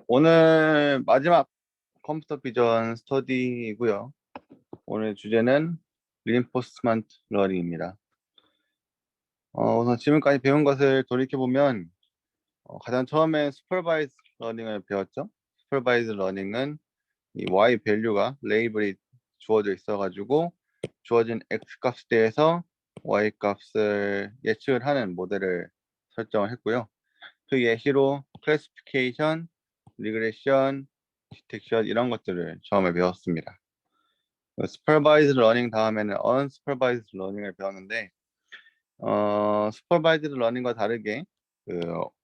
오늘 마지막 컴퓨터 비전 스터디이고요. 오늘 주제는 reinforcement learning입니다. 우선 지금까지 배운 것을 돌이켜보면 가장 처음에 supervised learning을 배웠죠. supervised learning은 이 y 밸류가 레이블이 주어져 있어가지고 주어진 x 값에 대해서 y 값을 예측을 하는 모델을 설정을 했고요. 그 예시로 클래시피케이션, 리그레션, 디텍션 이런 것들을 처음에 배웠습니다. 슈퍼바이즈 러닝 다음에는 언슈퍼바이즈 러닝을 배웠는데 슈퍼바이즈 러닝과 다르게 그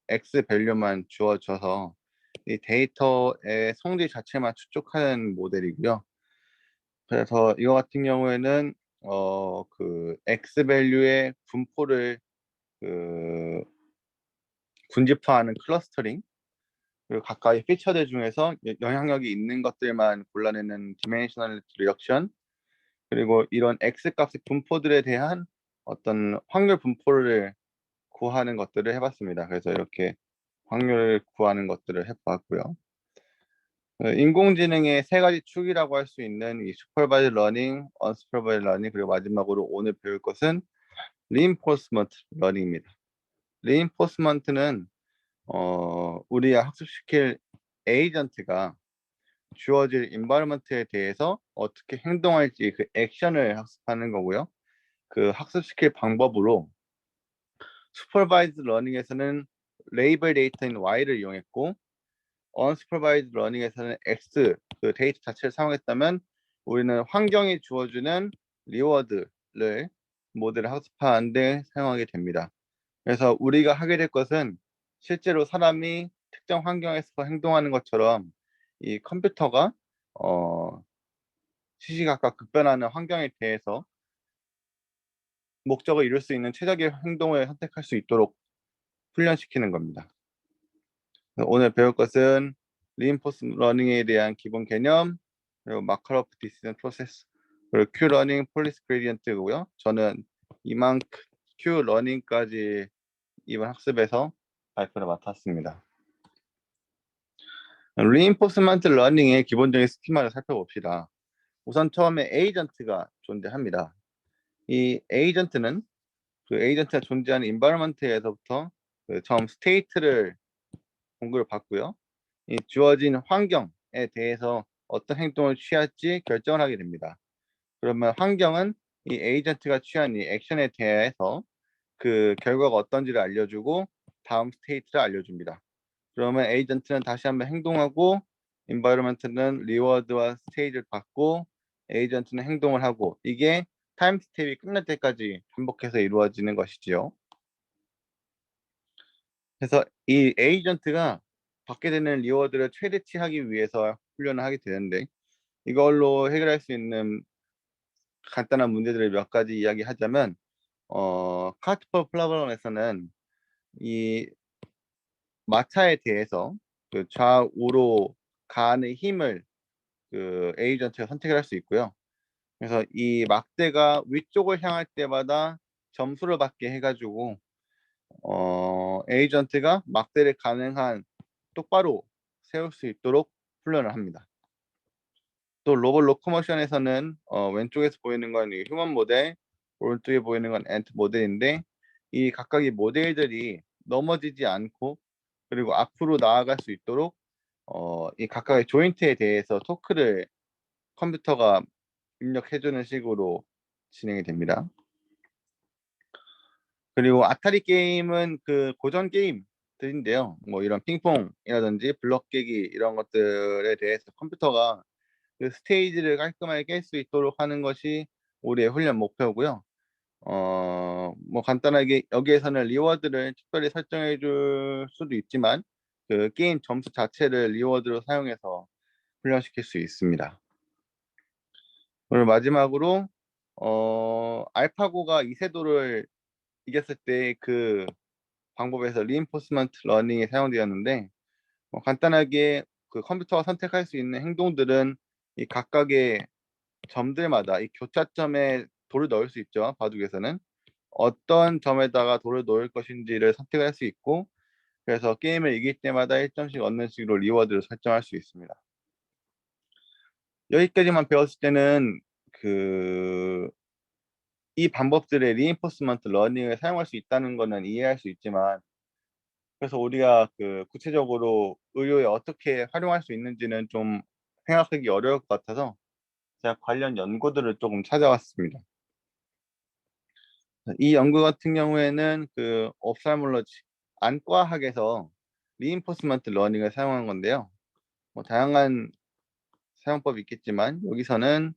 X 밸류만 주어져서 이 데이터의 성질 자체만 추적하는 모델이고요. 그래서 이거 같은 경우에는 그 X 밸류의 분포를 그 군집화하는 클러스터링, 그리고 각각의 피처들 중에서 영향력이 있는 것들만 골라내는 디멘셔널 리덕션, 그리고 이런 x 값의 분포들에 대한 어떤 확률 분포를 구하는 것들을 해봤습니다. 그래서 이렇게 확률을 구하는 것들을 해봤고요. 인공지능의 세 가지 축이라고 할 수 있는 이 슈퍼바이즈 러닝, 언슈퍼바이즈 러닝, 그리고 마지막으로 오늘 배울 것은 리인포스먼트 러닝입니다. 리인포스먼트는 우리가 학습시킬 에이전트가 주어질 인바이러먼트에 대해서 어떻게 행동할지 그 액션을 학습하는 거고요. 그 학습시킬 방법으로 슈퍼바이즈 러닝에서는 레이블 데이터인 Y를 이용했고 언슈퍼바이즈 러닝에서는 X 그 데이터 자체를 사용했다면 우리는 환경이 주어주는 리워드를 모델을 학습하는 데 사용하게 됩니다. 그래서 우리가 하게 될 것은 실제로 사람이 특정 환경에서 행동하는 것처럼 이 컴퓨터가 시시각각 급변하는 환경에 대해서 목적을 이룰 수 있는 최적의 행동을 선택할 수 있도록 훈련시키는 겁니다. 오늘 배울 것은 리인포스 러닝에 대한 기본 개념, 그리고 마카로프 디시전 프로세스, 그리고 큐 러닝 폴리스 그레디언트고요. 저는 이만큼 큐 러닝까지 이번 학습에서 발표를 맡았습니다. 리인포스먼트 러닝의 기본적인 스키마를 살펴봅시다. 우선 처음에 에이전트가 존재합니다. 이 에이전트는 그 에이전트가 존재하는 인바이러먼트에서부터 그 처음 스테이트를 공급을 받고요. 이 주어진 환경에 대해서 어떤 행동을 취할지 결정을 하게 됩니다. 그러면 환경은 이 에이전트가 취한 이 액션에 대해서 그 결과가 어떤지를 알려주고 다음 스테이트를 알려줍니다. 그러면 에이전트는 다시 한번 행동하고 인바이러먼트는 리워드와 스테이지를 받고 에이전트는 행동을 하고 이게 타임 스텝이 끝날 때까지 반복해서 이루어지는 것이지요. 그래서 이 에이전트가 받게 되는 리워드를 최대치하기 위해서 훈련을 하게 되는데 이걸로 해결할 수 있는 간단한 문제들을 몇 가지 이야기하자면 카트퍼 플라버런에서는 이 마차에 대해서 그 좌우로 가는 힘을 그 에이전트가 선택을 할 수 있고요. 그래서 이 막대가 위쪽을 향할 때마다 점수를 받게 해가지고 에이전트가 막대를 가능한 똑바로 세울 수 있도록 훈련을 합니다. 또 로봇 로코모션에서는 왼쪽에서 보이는 건 휴먼 모델, 오른쪽에 보이는 건 엔트 모델인데 이 각각의 모델들이 넘어지지 않고 그리고 앞으로 나아갈 수 있도록 이 각각의 조인트에 대해서 토크를 컴퓨터가 입력해주는 식으로 진행이 됩니다. 그리고 아타리 게임은 그 고전 게임들인데요. 뭐 이런 핑퐁이라든지 블럭 깨기 이런 것들에 대해서 컴퓨터가 그 스테이지를 깔끔하게 깰 수 있도록 하는 것이 우리의 훈련 목표고요. 뭐 간단하게 여기에서는 리워드를 특별히 설정해 줄 수도 있지만 그 게임 점수 자체를 리워드로 사용해서 훈련시킬 수 있습니다. 오늘 마지막으로 알파고가 이세돌을 이겼을 때 그 방법에서 리인포스먼트 러닝이 사용되었는데 간단하게 그 컴퓨터가 선택할 수 있는 행동들은 이 각각의 점들마다 이 교차점에 돌을 넣을 수 있죠. 바둑에서는 어떤 점에다가 돌을 놓을 것인지를 선택할 수 있고 그래서 게임을 이길 때마다 1점씩 얻는 식으로 리워드를 설정할 수 있습니다. 여기까지만 배웠을 때는 이 방법들의 리인포스먼트 러닝을 사용할 수 있다는 거는 이해할 수 있지만, 그래서 우리가 구체적으로 의료에 어떻게 활용할 수 있는지는 좀 생각하기 어려울 것 같아서 제가 관련 연구들을 조금 찾아왔습니다. 이 연구 같은 경우에는 옵살몰러지 안과학에서 리인포스먼트 러닝을 사용한 건데요. 뭐 다양한 사용법이 있겠지만 여기서는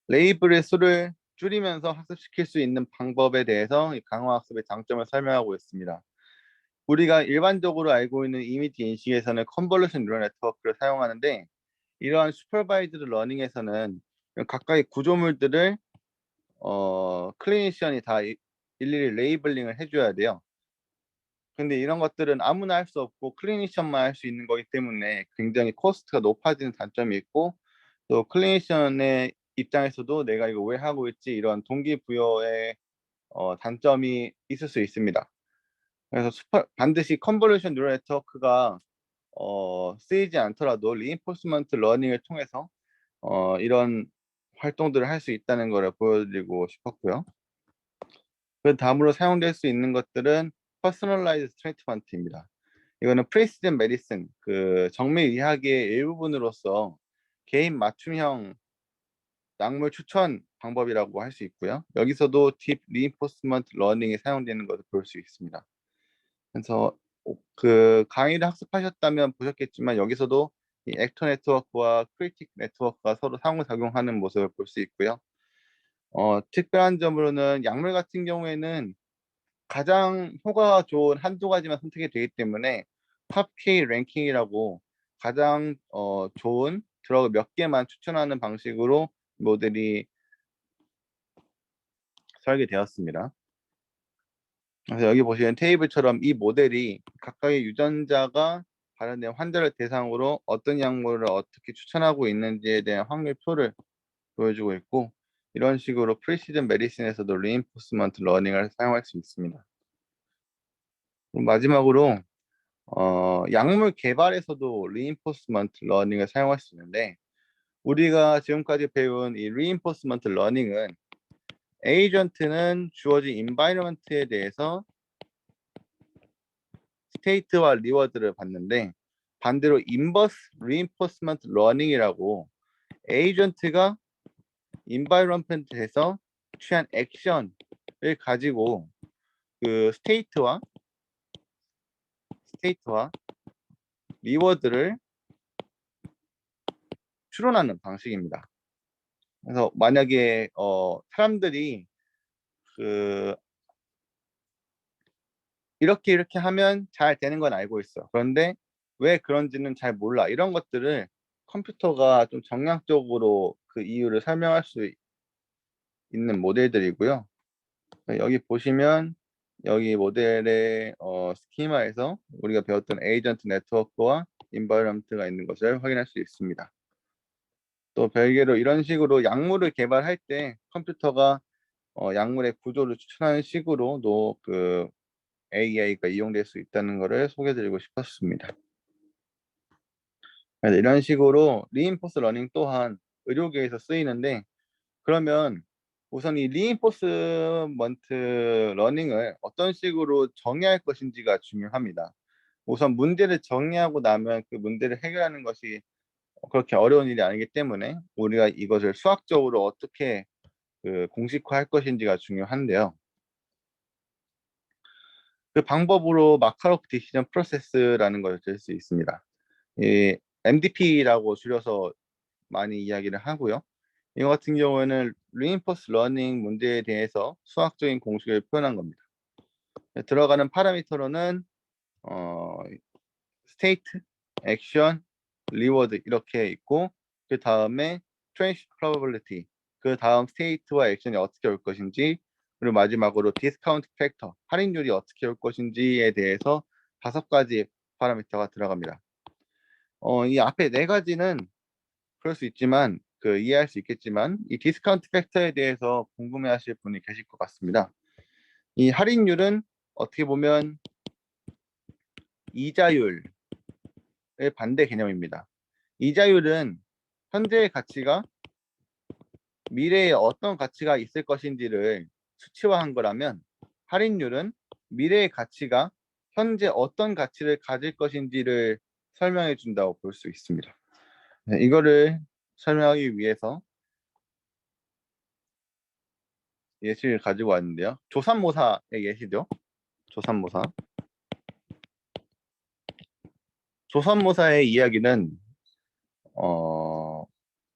레이블의 수를 줄이면서 학습시킬 수 있는 방법에 대해서 이 강화학습의 장점을 설명하고 있습니다. 우리가 일반적으로 알고 있는 이미지 인식에서는 컨볼루션 뉴럴 네트워크를 사용하는데, 이러한 슈퍼바이즈드 러닝에서는 각각의 구조물들을 클리니션이 다 일일이 레이블링을 해줘야 돼요. 근데 이런 것들은 아무나 할 수 없고 클리니션만 할 수 있는 거기 때문에 굉장히 코스트가 높아지는 단점이 있고, 또 클리니션의 입장에서도 내가 이거 왜 하고 있지, 이런 동기부여의 단점이 있을 수 있습니다. 그래서 반드시 컨볼루션 뉴럴 네트워크가 쓰이지 않더라도 리인포스먼트 러닝을 통해서 이런 활동들을 할 수 있다는 것을 보여드리고 싶었고요. 그 다음으로 사용될 수 있는 것들은 퍼스널라이즈 트리트먼트입니다. 이거는 프리시전 메디슨, 정밀의학의 일부분으로서 개인 맞춤형 약물 추천 방법이라고 할 수 있고요. 여기서도 딥 리인포스먼트 러닝이 사용되는 것을 볼 수 있습니다. 그래서 강의를 학습하셨다면 보셨겠지만 여기서도 이 액터 네트워크와 크리틱 네트워크가 서로 상호작용하는 모습을 볼 수 있고요. 특별한 점으로는 약물 같은 경우에는 가장 효과가 좋은 한두 가지만 선택이 되기 때문에 탑 K 랭킹이라고 가장 좋은 드러그 몇 개만 추천하는 방식으로 모델이 설계되었습니다. 그래서 여기 보시는 테이블처럼 이 모델이 각각의 유전자가 발현된 환자를 대상으로 어떤 약물을 어떻게 추천하고 있는지에 대한 확률표를 보여주고 있고, 이런 식으로 프리시전 메디신에서도 리인포스먼트 러닝을 사용할 수 있습니다. 그럼 마지막으로 약물 개발에서도 리인포스먼트 러닝을 사용할 수 있는데, 우리가 지금까지 배운 이 리인포스먼트 러닝은 에이전트는 주어진 인바이러먼트에 대해서 스테이트와 리워드를 받는데, 반대로 인버스 리인포스먼트 러닝이라고 에이전트가 인바이러먼트에서 취한 액션을 가지고 스테이트와 리워드를 추론하는 방식입니다. 그래서 만약에 사람들이 이렇게 하면 잘 되는 건 알고 있어. 그런데 왜 그런지는 잘 몰라. 이런 것들을 컴퓨터가 좀 정량적으로 그 이유를 설명할 수 있는 모델들이고요. 여기 보시면 여기 모델의 스키마에서 우리가 배웠던 에이전트 네트워크와 인바이러먼트가 있는 것을 확인할 수 있습니다. 또 별개로 이런 식으로 약물을 개발할 때 컴퓨터가 약물의 구조를 추천하는 식으로도 AI가 이용될 수 있다는 것을 소개드리고 싶었습니다. 이런 식으로 리인포스 러닝 또한 의료계에서 쓰이는데, 그러면 우선 이 리인포스먼트 러닝을 어떤 식으로 정의할 것인지가 중요합니다. 우선 문제를 정의하고 나면 그 문제를 해결하는 것이 그렇게 어려운 일이 아니기 때문에 우리가 이것을 수학적으로 어떻게 공식화할 것인지가 중요한데요. 그 방법으로 마카로프 디시전 프로세스라는 것을 쓸 수 있습니다. 이 MDP라고 줄여서 많이 이야기를 하고요. 이거 같은 경우에는 reinforced learning 문제에 대해서 수학적인 공식을 표현한 겁니다. 들어가는 파라미터로는 state, action, reward 이렇게 있고, 그 다음에 trace probability, 그 다음 state와 action이 어떻게 올 것인지, 그리고 마지막으로 discount factor, 할인율이 어떻게 올 것인지에 대해서 5가지 파라미터가 들어갑니다. 이 앞에 4가지는 그럴 수 있지만 이해할 수 있겠지만 이 디스카운트 팩터에 대해서 궁금해하실 분이 계실 것 같습니다. 이 할인율은 어떻게 보면 이자율의 반대 개념입니다. 이자율은 현재의 가치가 미래에 어떤 가치가 있을 것인지를 수치화한 거라면, 할인율은 미래의 가치가 현재 어떤 가치를 가질 것인지를 설명해 준다고 볼 수 있습니다. 네, 이거를 설명하기 위해서 예시를 가지고 왔는데요. 조삼모사의 예시죠. 조삼모사. 조삼모사의 이야기는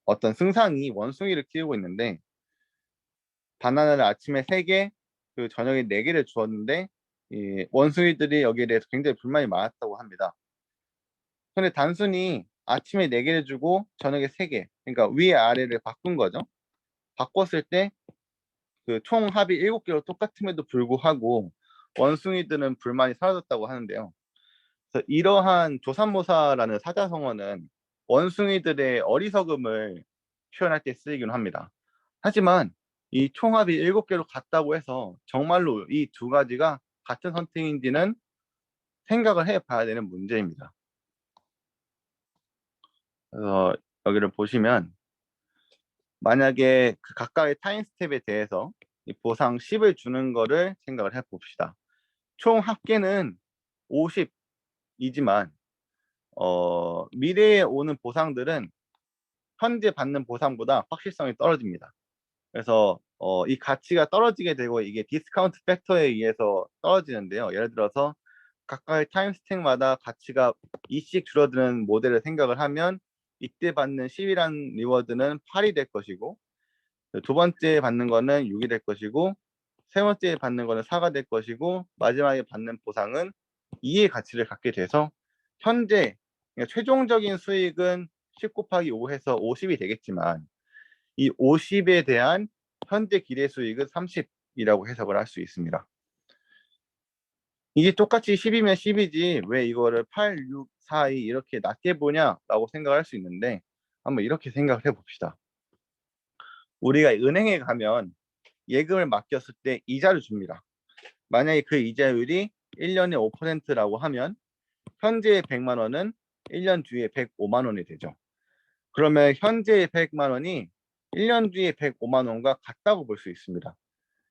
어떤 승상이 원숭이를 키우고 있는데, 바나나를 아침에 3개, 그 저녁에 4개를 주었는데, 이 원숭이들이 여기에 대해서 굉장히 불만이 많았다고 합니다. 근데 단순히 아침에 4개를 주고 저녁에 3개, 그러니까 위 아래를 바꾼 거죠. 바꿨을 때 그 총 합이 7개로 똑같음에도 불구하고 원숭이들은 불만이 사라졌다고 하는데요. 그래서 이러한 조삼모사라는 사자성어는 원숭이들의 어리석음을 표현할 때 쓰이긴 합니다. 하지만 이 총합이 7개로 같다고 해서 정말로 이 두 가지가 같은 선택인지는 생각을 해봐야 되는 문제입니다. 그래서 여기를 보시면, 만약에 그 각각의 타임 스텝에 대해서 이 보상 10을 주는 거를 생각을 해봅시다. 총 합계는 50이지만 미래에 오는 보상들은 현재 받는 보상보다 확실성이 떨어집니다. 그래서 이 가치가 떨어지게 되고, 이게 디스카운트 팩터에 의해서 떨어지는데요. 예를 들어서 각각의 타임 스택마다 가치가 2씩 줄어드는 모델을 생각을 하면, 이때 받는 10이라는 리워드는 8이 될 것이고, 두 번째 받는 거는 6이 될 것이고, 세 번째 받는 거는 4가 될 것이고, 마지막에 받는 보상은 2의 가치를 갖게 돼서 현재 최종적인 수익은 10 곱하기 5 해서 50이 되겠지만, 이 50에 대한 현재 기대 수익은 30이라고 해석을 할 수 있습니다. 이게 똑같이 10이면 10이지 왜 이거를 8, 6, 4, 2 이렇게 낮게 보냐라고 생각할 수 있는데, 한번 이렇게 생각을 해봅시다. 우리가 은행에 가면 예금을 맡겼을 때 이자를 줍니다. 만약에 그 이자율이 1년에 5%라고 하면 현재의 100만 원은 1년 뒤에 105만 원이 되죠. 그러면 현재의 100만 원이 1년 뒤에 105만 원과 같다고 볼 수 있습니다.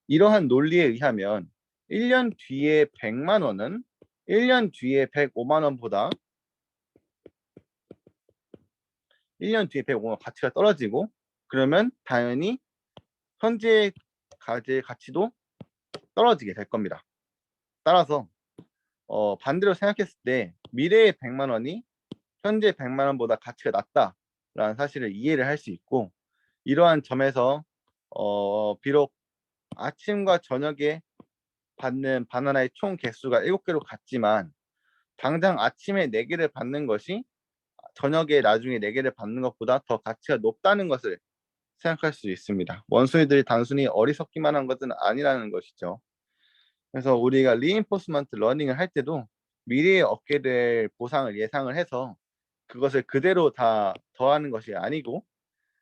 이러한 논리에 의하면 1년 뒤에 100만 원은 1년 뒤에 105만 원보다 1년 뒤에 105만 원 가치가 떨어지고, 그러면 당연히 현재 가치의 가치도 떨어지게 될 겁니다. 따라서 반대로 생각했을 때 미래의 100만 원이 현재 100만 원보다 가치가 낮다라는 사실을 이해를 할 수 있고, 이러한 점에서 비록 아침과 저녁에 받는 바나나의 총 개수가 7개로 같지만, 당장 아침에 4개를 받는 것이 저녁에 나중에 4개를 받는 것보다 더 가치가 높다는 것을 생각할 수 있습니다. 원숭이들이 단순히 어리석기만 한 것은 아니라는 것이죠. 그래서 우리가 리인포스먼트 러닝을 할 때도 미래에 얻게 될 보상을 예상을 해서 그것을 그대로 다 더하는 것이 아니고,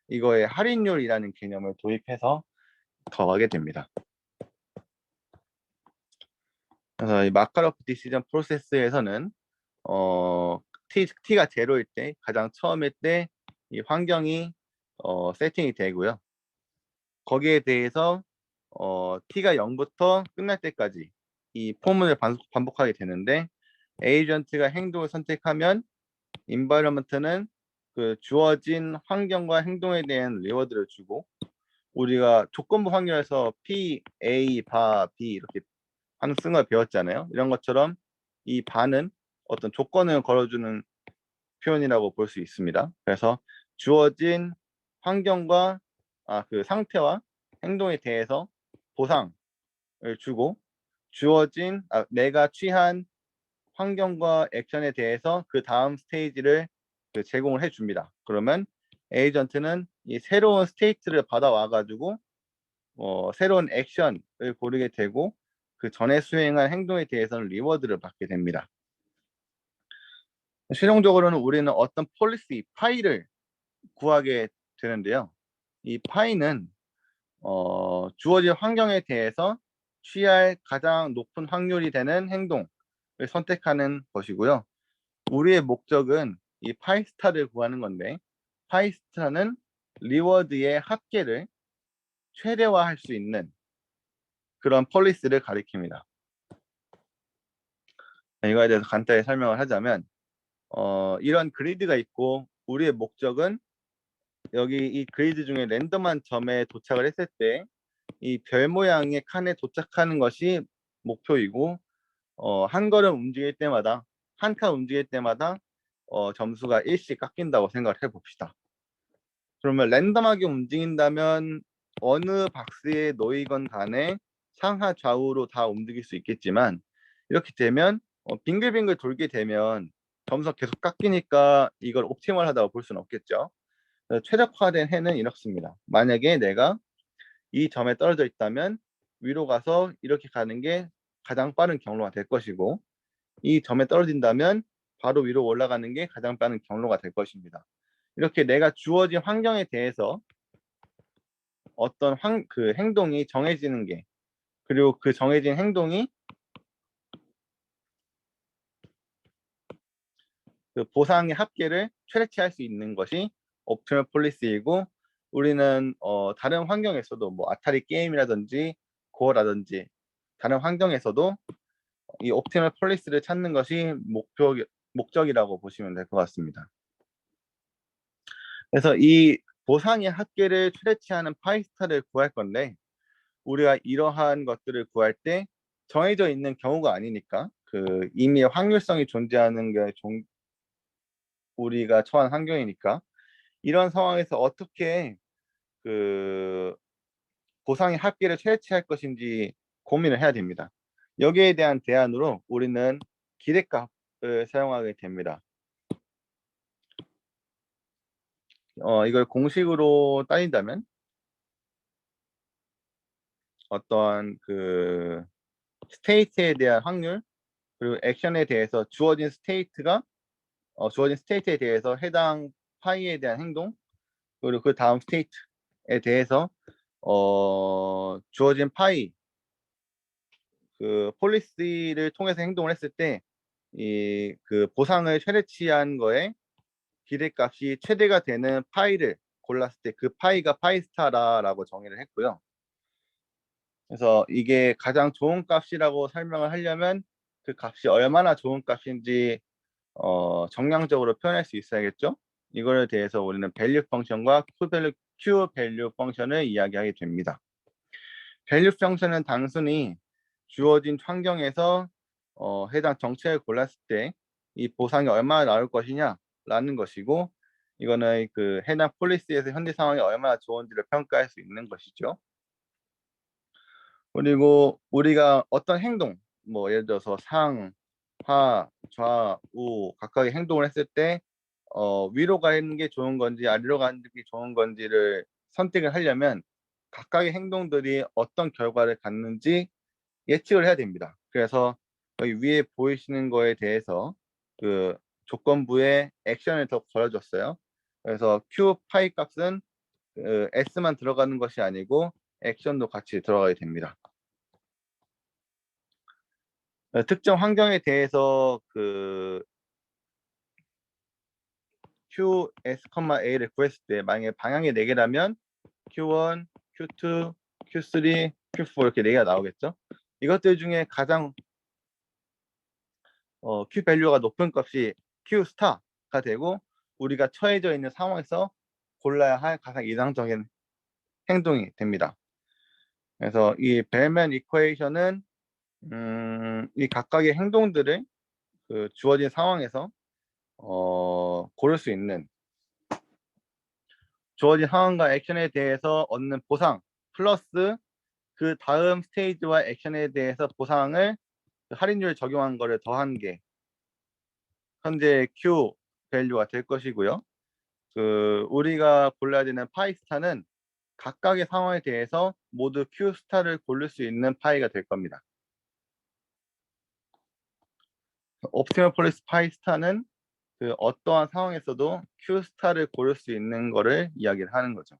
이거에 할인율이라는 개념을 도입해서 더하게 됩니다. 그래서 이 마카로프 디시전 프로세스에서는 t가 제로일 때, 가장 처음일 때 이 환경이 세팅이 되고요. 거기에 대해서 t가 0부터 끝날 때까지 이 포문을 반복하게 되는데, 에이전트가 행동을 선택하면 인바이러먼트는 그 주어진 환경과 행동에 대한 리워드를 주고, 우리가 조건부 확률에서 P, A, 바, B 이렇게 하는 걸 배웠잖아요. 이런 것처럼 이 바는 어떤 조건을 걸어주는 표현이라고 볼 수 있습니다. 그래서 주어진 환경과 그 상태와 행동에 대해서 보상을 주고, 주어진 내가 취한 환경과 액션에 대해서 그 다음 스테이지를 제공을 해줍니다. 그러면 에이전트는 이 새로운 스테이트를 받아와 가지고 새로운 액션을 고르게 되고, 그 전에 수행한 행동에 대해서는 리워드를 받게 됩니다. 실용적으로는 우리는 어떤 폴리시 파이를 구하게 되는데요. 이 파이는 주어진 환경에 대해서 취할 가장 높은 확률이 되는 행동을 선택하는 것이고요. 우리의 목적은 이 파이스타를 구하는 건데, 파이스타는 리워드의 합계를 최대화할 수 있는 그런 폴리시를 가리킵니다. 이거에 대해서 간단히 설명을 하자면, 이런 그리드가 있고, 우리의 목적은 여기 이 그리드 중에 랜덤한 점에 도착을 했을 때 이 별 모양의 칸에 도착하는 것이 목표이고, 한 걸음 움직일 때마다, 한 칸 움직일 때마다 점수가 1씩 깎인다고 생각을 해봅시다. 그러면 랜덤하게 움직인다면 어느 박스에 놓이건 간에 상하 좌우로 다 움직일 수 있겠지만, 이렇게 되면 빙글빙글 돌게 되면 점수가 계속 깎이니까 이걸 옵티멀하다고 볼 수는 없겠죠. 최적화된 해는 이렇습니다. 만약에 내가 이 점에 떨어져 있다면 위로 가서 이렇게 가는 게 가장 빠른 경로가 될 것이고, 이 점에 떨어진다면 바로 위로 올라가는 게 가장 빠른 경로가 될 것입니다. 이렇게 내가 주어진 환경에 대해서 어떤 그 행동이 정해지는 게, 그리고 그 정해진 행동이 그 보상의 합계를 최대치할 수 있는 것이 옵티멀 폴리시이고, 우리는 다른 환경에서도 뭐 아타리 게임이라든지 고어라든지 다른 환경에서도 이 옵티멀 폴리시를 찾는 것이 목적이라고 보시면 될 것 같습니다. 그래서 이 보상의 합계를 최대치하는 파이스타를 구할 건데, 우리가 이러한 것들을 구할 때 정해져 있는 경우가 아니니까, 그 이미 확률성이 존재하는 게 우리가 처한 환경이니까, 이런 상황에서 어떻게 그 보상의 합계를 최대치할 것인지 고민을 해야 됩니다. 여기에 대한 대안으로 우리는 기대값을 사용하게 됩니다. 이걸 공식으로 따진다면 어떤 그 스테이트에 대한 확률, 그리고 액션에 대해서 주어진 스테이트에 대해서 해당 파이에 대한 행동, 그리고 그 다음 스테이트에 대해서 주어진 파이 그 폴리시를 통해서 행동을 했을 때 이 그 보상을 최대치한 거에 기대값이 최대가 되는 파이를 골랐을 때 그 파이가 파이스타라고 정의를 했고요. 그래서 이게 가장 좋은 값이라고 설명을 하려면 그 값이 얼마나 좋은 값인지 정량적으로 표현할 수 있어야겠죠. 이거에 대해서 우리는 밸류 펑션과 Q 밸류 펑션을 이야기하게 됩니다. 밸류 펑션은 단순히 주어진 환경에서 해당 정책을 골랐을 때 이 보상이 얼마나 나올 것이냐라는 것이고, 이거는 그 해당 폴리시에서 현재 상황이 얼마나 좋은지를 평가할 수 있는 것이죠. 그리고 우리가 어떤 행동, 뭐 예를 들어서 상, 하, 좌, 우 각각의 행동을 했을 때 위로 가는 게 좋은 건지 아래로 가는 게 좋은 건지를 선택을 하려면 각각의 행동들이 어떤 결과를 갖는지 예측을 해야 됩니다. 그래서 여기 위에 보이시는 거에 대해서 그 조건부에 액션을 더 걸어줬어요. 그래서 Q 파이 값은 S만 들어가는 것이 아니고 액션도 같이 들어가게 됩니다. 특정 환경에 대해서 그 Q, S, A를 구했을 때 만약에 방향이 4개라면 Q1, Q2, Q3, Q4 이렇게 4개가 나오겠죠. 이것들 중에 가장 Q 밸류가 높은 값이 Q 스타가 되고, 우리가 처해져 있는 상황에서 골라야 할 가장 이상적인 행동이 됩니다. 그래서 이 벨맨 이퀘이션은 이 각각의 행동들을 그 주어진 상황에서 고를 수 있는, 주어진 상황과 액션에 대해서 얻는 보상 플러스 그 다음 스테이지와 액션에 대해서 보상을 할인율 적용한 거를 더한 게 현재 Q 밸류가 될 것이고요. 그 우리가 골라야 되는 파이 스타는 각각의 상황에 대해서 모두 Q 스타를 고를 수 있는 파이가 될 겁니다. 옵티멀 폴리시 파이 스타는 그 어떠한 상황에서도 Q 스타를 고를 수 있는 거를 이야기를 하는 거죠.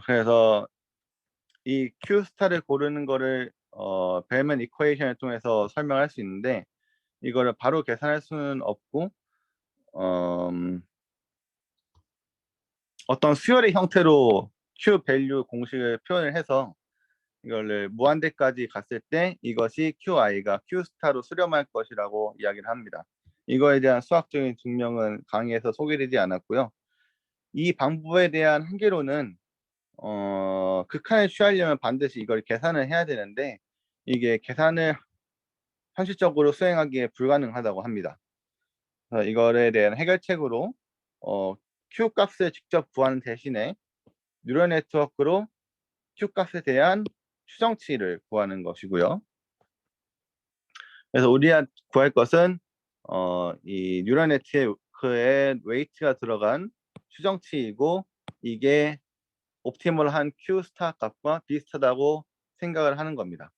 그래서 이 Q스타를 고르는 거를 벨만 이퀘이션을 통해서 설명할 수 있는데 이거를 바로 계산할 수는 없고 어떤 수열의 형태로 Q 밸류 공식을 표현을 해서 이거를 무한대까지 갔을 때 이것이 QI가 Q스타로 수렴할 것이라고 이야기를 합니다. 이거에 대한 수학적인 증명은 강의에서 소개되지 않았고요. 이 방법에 대한 한계로는 극한을 취하려면 반드시 이걸 계산을 해야 되는데 이게 계산을 현실적으로 수행하기에 불가능하다고 합니다. 그래서 이거에 대한 해결책으로 Q 값을 직접 구하는 대신에 뉴럴 네트워크로 Q 값에 대한 추정치를 구하는 것이고요. 그래서 우리가 구할 것은 이 뉴럴 네트워크에 웨이트가 들어간 추정치이고 이게 옵티멀한 Q 스타 값과 비슷하다고 생각을 하는 겁니다.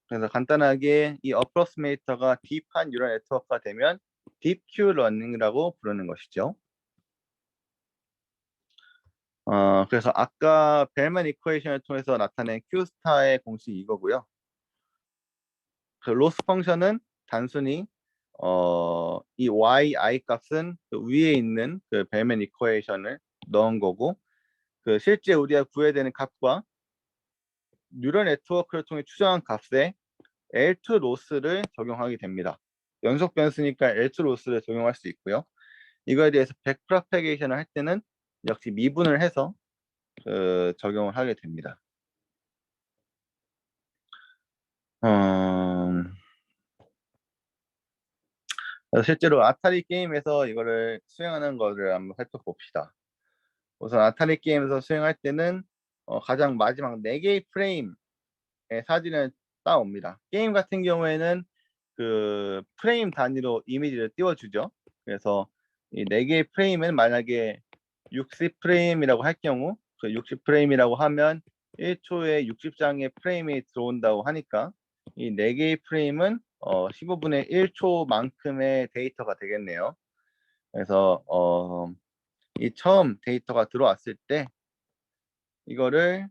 그래서 간단하게 이 어프로스메이터가 딥한 뉴럴 네트워크가 되면 딥 Q 러닝이라고 부르는 것이죠. 그래서 아까 벨만 이퀘이션을 통해서 나타낸 Q 스타의 공식이 이거고요. 그 로스 펑션은 단순히 이 yi 값은 그 위에 있는 그 벨만 이퀘이션을 넣은 거고 그 실제 우리가 구해야 되는 값과 뉴럴 네트워크를 통해 추정한 값에 L2 로스를 적용하게 됩니다. 연속 변수니까 L2 로스를 적용할 수 있고요. 이거에 대해서 백프로페게이션을 할 때는 역시 미분을 해서 적용을 하게 됩니다. 실제로 아타리 게임에서 이거를 수행하는 거를 한번 살펴봅시다. 우선 아타리 게임에서 수행할 때는 가장 마지막 4개의 프레임의 사진을 따옵니다. 게임 같은 경우에는 그 프레임 단위로 이미지를 띄워주죠. 그래서 이 4개의 프레임은 만약에 60프레임이라고 할 경우 그 60프레임이라고 하면 1초에 60장의 프레임이 들어온다고 하니까 이 4개의 프레임은 15분의 1초만큼의 데이터가 되겠네요. 그래서 이 처음 데이터가 들어왔을 때 이거를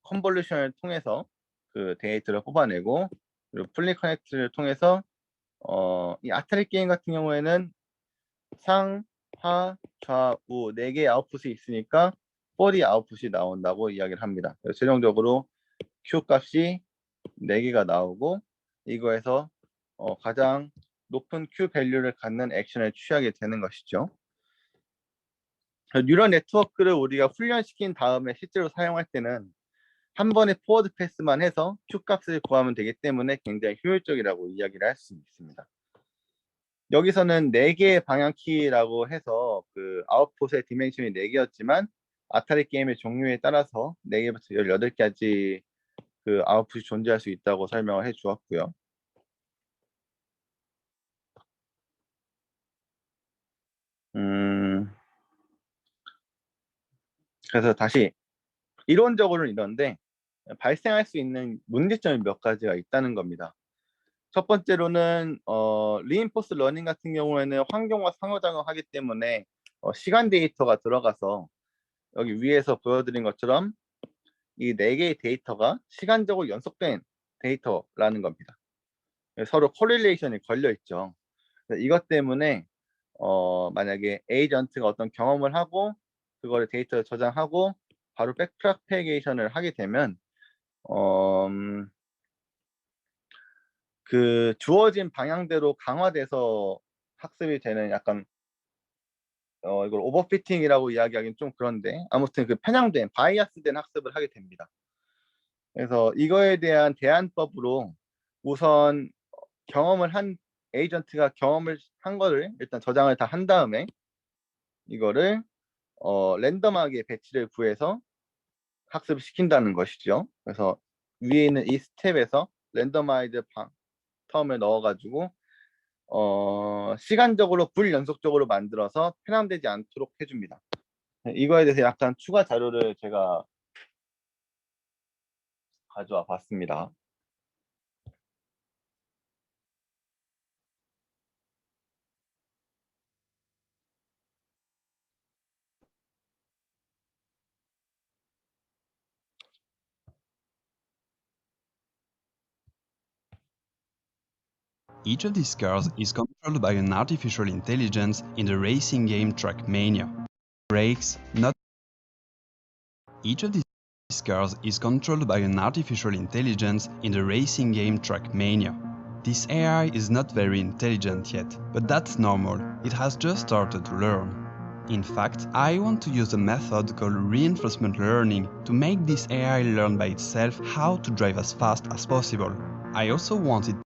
컨볼루션을 통해서 그 데이터를 뽑아내고 그리고 플리 커넥트를 통해서 이 아타리 게임 같은 경우에는 상, 하, 좌우 4개의 아웃풋이 있으니까 4리 아웃풋이 나온다고 이야기를 합니다. 그래서 최종적으로 Q 값이 4개가 나오고 이거에서 가장 높은 Q 밸류를 갖는 액션을 취하게 되는 것이죠. 뉴럴 네트워크를 우리가 훈련시킨 다음에 실제로 사용할 때는 한 번에 포워드 패스만 해서 Q 값을 구하면 되기 때문에 굉장히 효율적이라고 이야기를 할 수 있습니다. 여기서는 4개의 방향키라고 해서 그 아웃풋의 디멘션이 4개였지만 아타리 게임의 종류에 따라서 4개부터 18개까지 그 아웃풋이 존재할 수 있다고 설명을 해 주었고요. 그래서 다시 이론적으로는 이런데 발생할 수 있는 문제점이 몇 가지가 있다는 겁니다. 첫 번째로는 리인포스 러닝 같은 경우에는 환경과 상호작용하기 때문에 시간 데이터가 들어가서 여기 위에서 보여드린 것처럼 이 4개의 데이터가 시간적으로 연속된 데이터라는 겁니다. 서로 코릴레이션이 걸려 있죠. 이것 때문에 만약에 에이전트가 어떤 경험을 하고 그거를 데이터를 저장하고 바로 백프로페게이션을 하게 되면 그 주어진 방향대로 강화돼서 학습이 되는 약간 이걸 오버피팅이라고 이야기하기는 좀 그런데 아무튼 그 편향된 바이아스된 학습을 하게 됩니다. 그래서 이거에 대한 대안법으로 우선 경험을 한 에이전트가 경험을 한 거를 일단 저장을 다 한 다음에 이거를 랜덤하게 배치를 구해서 학습을 시킨다는 것이죠. 그래서 위에 있는 이 스텝에서 랜더마이즈 텀을 넣어가지고 시간적으로 불연속적으로 만들어서 편향되지 않도록 해줍니다. 이거에 대해서 약간 추가 자료를 제가 가져와 봤습니다. Each of these cars is controlled by an artificial intelligence in the racing game Trackmania. Brakes, not Each of these cars is controlled by an artificial intelligence in the racing game Trackmania. This AI is not very intelligent yet, but that's normal, it has just started to learn. In fact, I want to use a method called reinforcement learning to make this AI learn by itself how to drive as fast as possible. I also want it.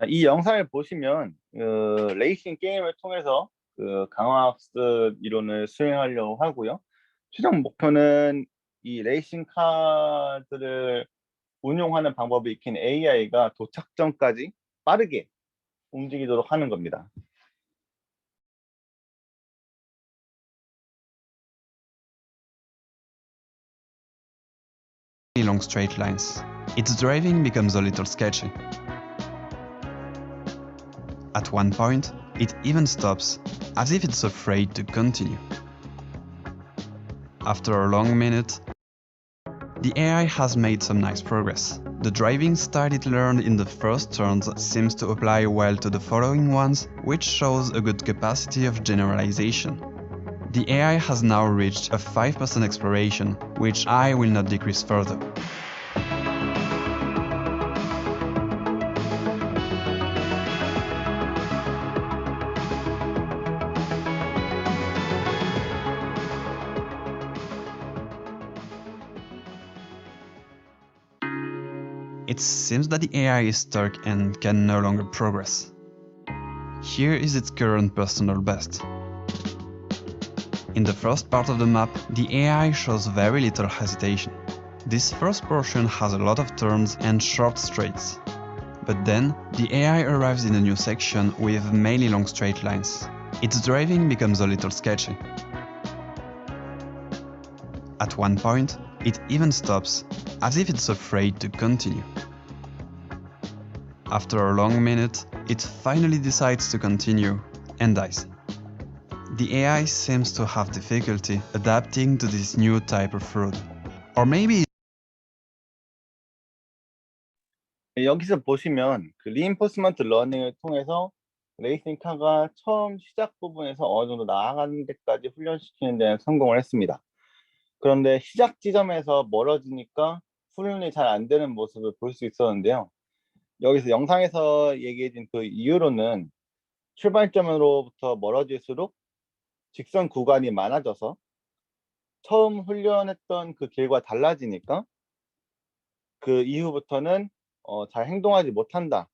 이 영상을 보시면 레이싱 게임을 통해서 강화학습 이론을 수행하려고 하고요. 최종 목표는 이 레이싱 카들을 운용하는 방법이 익힌 AI가 도착점까지 빠르게 움직이도록 하는 겁니다. Long straight lines. Its driving becomes a little sketchy. At one point, it even stops, as if it's afraid to continue. After a long minute, the AI has made some nice progress. The driving style it learned in the first turns seems to apply well to the following ones, which shows a good capacity of generalization. The AI has now reached a 5% exploration, which I will not decrease further. It seems that the AI is stuck and can no longer progress. Here is its current personal best. In the first part of the map, the AI shows very little hesitation. This first portion has a lot of turns and short straights. But then, the AI arrives in a new section with mainly long straight lines. Its driving becomes a little sketchy. At one point, it even stops, as if it's afraid to continue. After a long minute, it finally decides to continue and dies. The AI seems to have difficulty adapting to this new type of road. Or maybe 여기서 보시면 reinforcement learning을 통해서 레이싱 카가 처음 시작 부분에서 어느 정도 나아가는 데까지 훈련시키는 데는 성공을 했습니다. 그런데 시작 지점에서 멀어지니까 훈련이 잘 안 되는 모습을 볼 수 있었는데요. 여기서 영상에서 얘기해진 그 이유로는 출발점으로부터 멀어질수록 직선 구간이 많아져서 처음 훈련했던 그 길과 달라지니까 그 이후부터는 잘 행동하지 못한다라는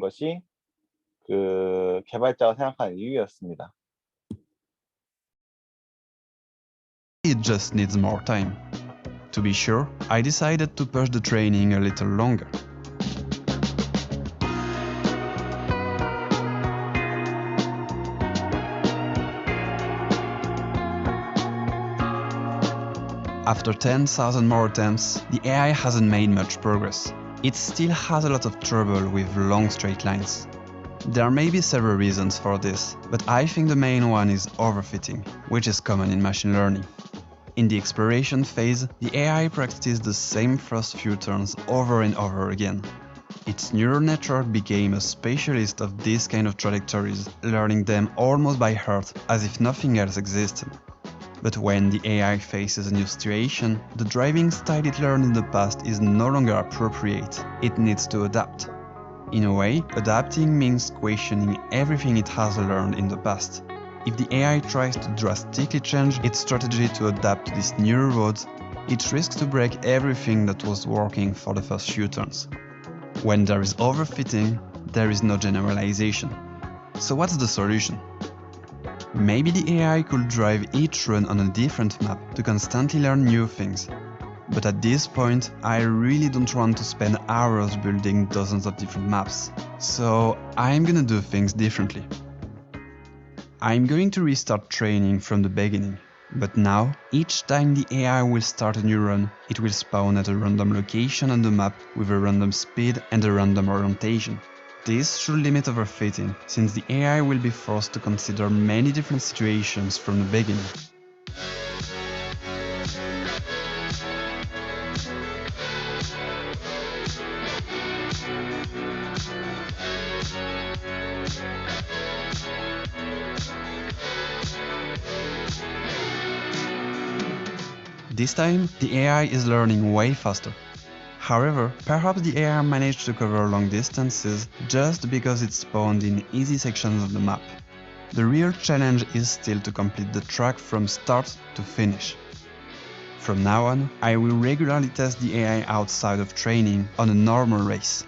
것이 그 개발자가 생각하는 이유였습니다. it just needs more time. To be sure, I decided to push the training a little longer. After 10,000 more attempts, the AI hasn't made much progress. It still has a lot of trouble with long straight lines. There may be several reasons for this, but I think the main one is overfitting, which is common in machine learning. In the exploration phase, the AI practices the same first few turns over and over again. Its neural network became a specialist of this kind of trajectories, learning them almost by heart, as if nothing else existed. But when the AI faces a new situation, the driving style it learned in the past is no longer appropriate. It needs to adapt. In a way, adapting means questioning everything it has learned in the past. If the AI tries to drastically change its strategy to adapt to these new roads, it risks to break everything that was working for the first few turns. When there is overfitting, there is no generalization. So what's the solution? Maybe the AI could drive each run on a different map to constantly learn new things. But at this point, I really don't want to spend hours building dozens of different maps. So I'm gonna do things differently. I'm going to restart training from the beginning. But now, each time the AI will start a new run, it will spawn at a random location on the map with a random speed and a random orientation. This should limit overfitting, since the AI will be forced to consider many different situations from the beginning. This time, the AI is learning way faster. However, perhaps the AI managed to cover long distances just because it spawned in easy sections of the map. The real challenge is still to complete the track from start to finish. From now on, I will regularly test the AI outside of training on a normal race.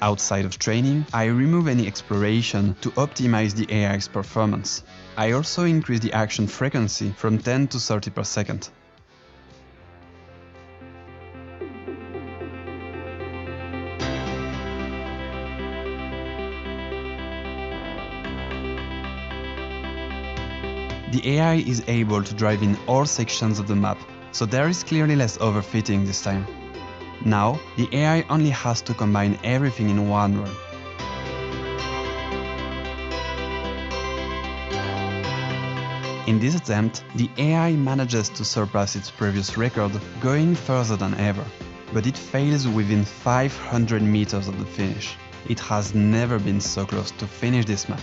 Outside of training, I remove any exploration to optimize the AI's performance. I also increase the action frequency from 10 to 30 per second. The AI is able to drive in all sections of the map, so there is clearly less overfitting this time. Now, the AI only has to combine everything in one run. In this attempt, the AI manages to surpass its previous record, going further than ever. But it fails within 500 meters of the finish. It has never been so close to finish this map.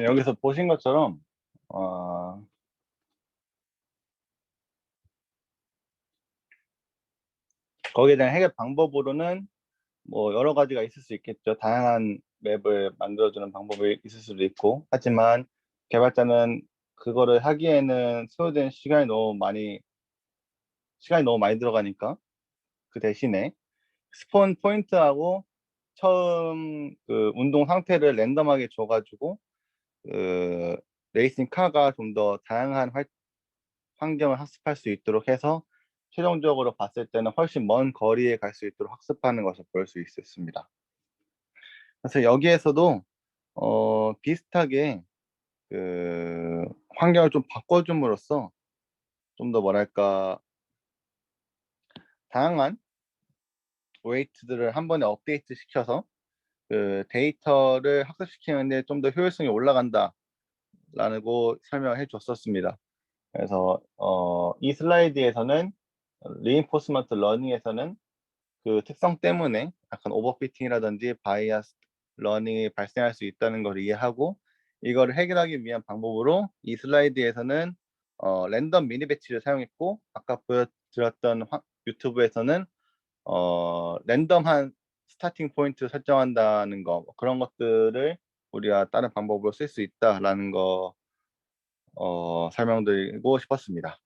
여기서 보신 것처럼 거기에 대한 해결 방법으로는 뭐 여러 가지가 있을 수 있겠죠. 다양한 맵을 만들어주는 방법이 있을 수도 있고, 하지만 개발자는 그거를 하기에는 소요된 시간이 너무 많이 들어가니까 그 대신에 스폰 포인트하고 처음 그 운동 상태를 랜덤하게 줘가지고 그 레이싱 카가 좀 더 다양한 환경을 학습할 수 있도록 해서 최종적으로 봤을 때는 훨씬 먼 거리에 갈 수 있도록 학습하는 것을 볼 수 있었습니다. 그래서 여기에서도 비슷하게 그 환경을 좀 바꿔줌으로써 좀 더 뭐랄까 다양한 웨이트들을 한 번에 업데이트 시켜서 그 데이터를 학습시키는데 좀 더 효율성이 올라간다라고 설명을 해줬었습니다. 그래서 이 슬라이드에서는 리인포스먼트 러닝에서는 그 특성 때문에 약간 오버피팅이라든지 바이어스 러닝이 발생할 수 있다는 걸 이해하고, 이거를 해결하기 위한 방법으로 이 슬라이드에서는 랜덤 미니 배치를 사용했고, 아까 보여드렸던 유튜브에서는 랜덤한 스타팅 포인트 설정한다는 거, 그런 것들을 우리가 다른 방법으로 쓸 수 있다라는 거 설명드리고 싶었습니다.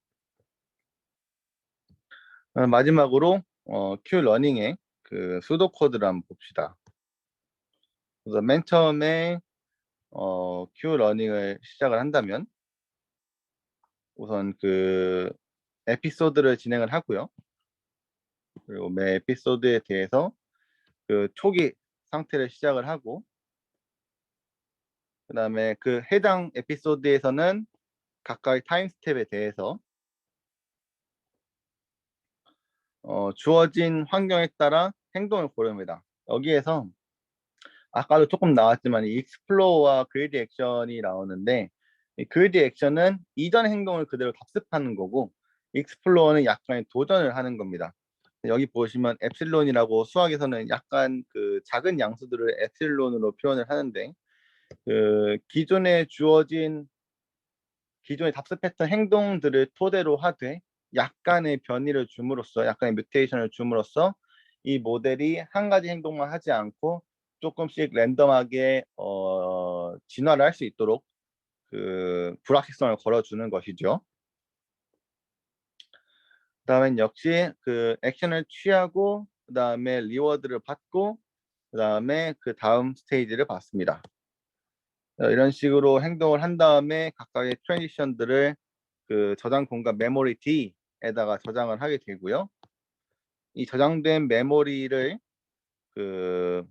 마지막으로 Q 러닝의 그 수도 코드를 한번 봅시다. 그래서 맨 처음에 Q 러닝을 시작을 한다면 우선 그 에피소드를 진행을 하고요. 그리고 매 에피소드에 대해서 그 초기 상태를 시작을 하고, 그 다음에 그 해당 에피소드에서는 각각의 타임 스텝에 대해서 주어진 환경에 따라 행동을 고릅니다. 여기에서 아까도 조금 나왔지만 이 익스플로어와 그리디 액션이 나오는데, 이 그리디 액션은 이전 행동을 그대로 답습하는 거고, 익스플로어는 약간의 도전을 하는 겁니다. 여기 보시면 엡실론이라고 수학에서는 약간 그 작은 양수들을 엡실론으로 표현을 하는데, 그 기존에 답습했던 행동들을 토대로 하되 약간의 변이를 줌으로써, 약간의 뮤테이션을 줌으로써 이 모델이 한 가지 행동만 하지 않고 조금씩 랜덤하게 진화를 할 수 있도록 그 불확실성을 걸어주는 것이죠. 그 다음엔 역시 그 액션을 취하고, 그 다음에 리워드를 받고, 그 다음에 그 다음 스테이지를 받습니다. 이런 식으로 행동을 한 다음에 각각의 트랜지션들을 그 저장 공간 메모리 D에다가 저장을 하게 되고요. 이 저장된 메모리를 그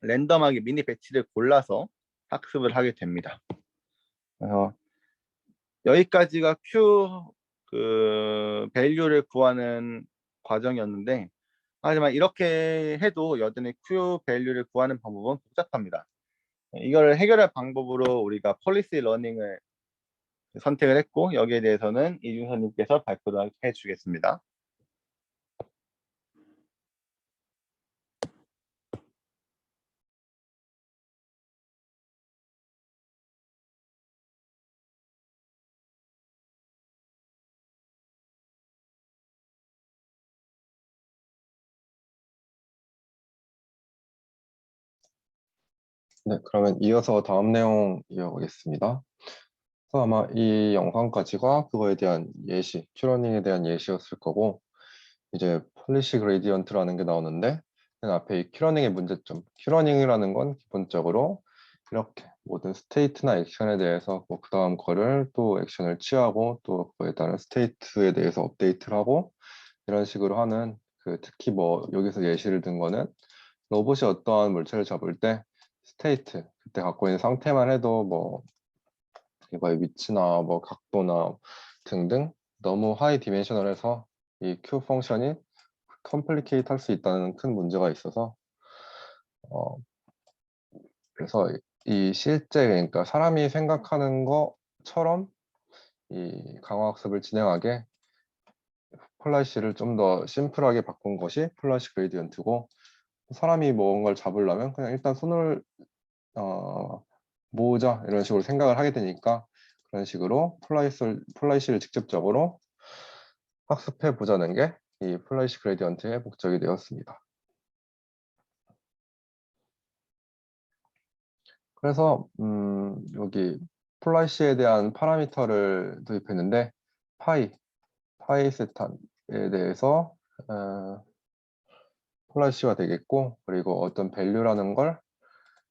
랜덤하게 미니 배치를 골라서 학습을 하게 됩니다. 그래서 여기까지가 Q 그 밸류를 구하는 과정이었는데, 하지만 이렇게 해도 여전히 Q 밸류를 구하는 방법은 복잡합니다. 이거를 해결할 방법으로 우리가 폴리시 러닝을 선택을 했고, 여기에 대해서는 이준서님께서 발표를 해주겠습니다. 네, 그러면 이어서 다음 내용 이어가겠습니다. 그래서 아마 이 영상까지가 그거에 대한 예시, 큐러닝에 대한 예시였을 거고, 이제 폴리시 그레디언트라는 게 나오는데, 맨 앞에 이 큐러닝의 문제점. 큐러닝이라는 건 기본적으로 이렇게 모든 스테이트나 액션에 대해서 그 다음 거를 또 액션을 취하고 또 그거에 따른 스테이트에 대해서 업데이트를 하고 이런 식으로 하는 특히 뭐 여기서 예시를 든 거는 로봇이 어떠한 물체를 잡을 때 스테이트, 그때 갖고 있는 상태만 해도 뭐 이거의 위치나 뭐 각도나 등등 너무 하이 디멘셔널해서 이 Q 펑션이 컴플리케이트 할 수 있다는 큰 문제가 있어서 어, 그래서 이 실제 그러니까 사람이 생각하는 것처럼 이 강화학습을 진행하게 폴라시를 좀 더 심플하게 바꾼 것이 폴라시 그레디언트고 사람이 뭔가를 잡으려면 그냥 일단 손을 모으자 이런 식으로 생각을 하게 되니까 그런 식으로 폴라시를 직접적으로 학습해 보자는 게 이 폴라시 그레디언트의 목적이 되었습니다. 그래서 여기 폴라시에 대한 파라미터를 도입했는데 파이 세타에 대해서 폴라시가 되겠고 그리고 어떤 밸류라는 걸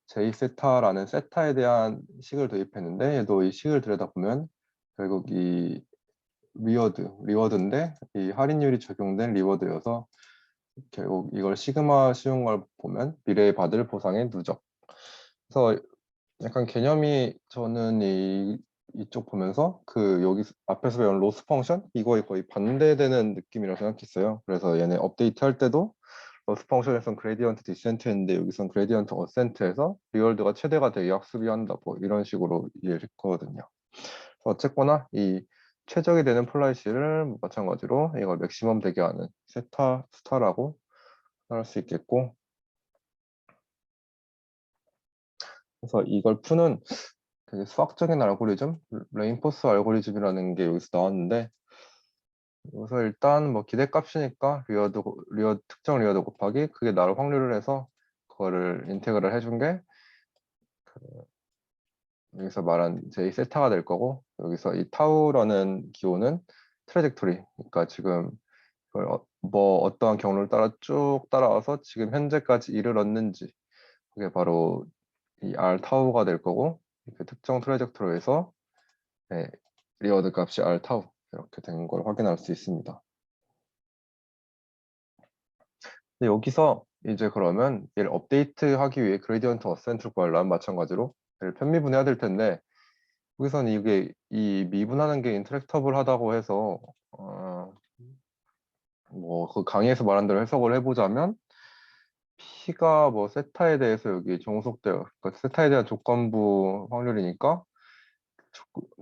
J 세타라는 세타에 대한 식을 도입했는데 얘도 이 식을 들여다보면 결국 이 리워드인데 이 할인율이 적용된 리워드여서 결국 이걸 시그마 씌운 걸 보면 미래에 받을 보상의 누적. 그래서 약간 개념이 저는 이쪽 보면서 여기 앞에서 배운 로스 펑션 이거에 거의 반대되는 느낌이라고 생각했어요. 그래서 얘네 업데이트 할 때도 로스 펑션에선 그레디언트 디센트였는데 여기선 그레디언트 어센트에서 리월드가 최대가 되게 학습이 한다 뭐 이런 식으로 이해를 했거든요. 어쨌거나 이 최적이 되는 폴라리시를 마찬가지로 이걸 맥시멈 되게 하는 스타라고 할 수 있겠고 그래서 이걸 푸는 되게 수학적인 알고리즘, 레인포스 알고리즘이라는 게 여기서 나왔는데 여기서 일단 뭐 기대값이니까 특정 리어드 곱하기 그게 나를 확률을 해서 그거를 인테그럴 해준 게 여기서 말한 j 세타가 될 거고 여기서 이 타우라는 기호는 트래젝토리 그러니까 지금 뭐 어떠한 경로를 따라 쭉 따라와서 지금 현재까지 이르렀는지 그게 바로 이 r 타우가 될 거고 그 특정 트래젝토리에서 네, 리워드 값이 r 타우 이렇게 된 걸 확인할 수 있습니다. 근데 여기서 이제 그러면 얘를 업데이트하기 위해 그레디언트 어센트를 구하려면 마찬가지로 얘를 편미분해야 될 텐데 여기서는 이게 이 미분하는 게 인터랙터블하다고 해서 뭐 그 강의에서 말한 대로 해석을 해보자면 P가 뭐 세타에 대해서 여기 종속되어 그러니까 세타에 대한 조건부 확률이니까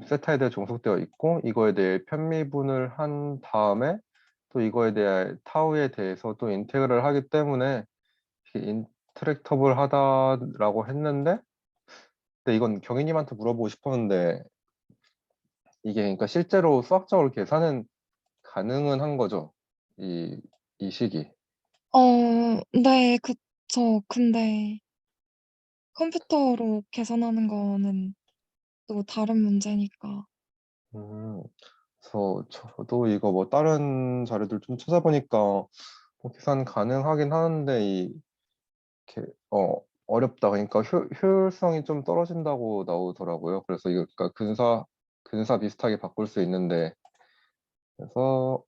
세타에 대해 종속되어 있고 이거에 대해 편미분을 한 다음에 또 이거에 대해 타우에 대해서 또 인테그럴 하기 때문에 인터랙터블 하다라고 했는데 근데 이건 경희님한테 물어보고 싶었는데 이게 그러니까 실제로 수학적으로 계산은 가능은 한 거죠. 이 식이. 네, 그쵸. 근데 컴퓨터로 계산하는 거는 또 다른 문제니까. 음, 그래서 저도 이거 뭐 다른 자료들 좀 찾아보니까 뭐 계산 가능하긴 하는데 이렇게 어렵다. 그러니까 효율성이 좀 떨어진다고 나오더라고요. 그래서 이거 그러니까 근사 비슷하게 바꿀 수 있는데 그래서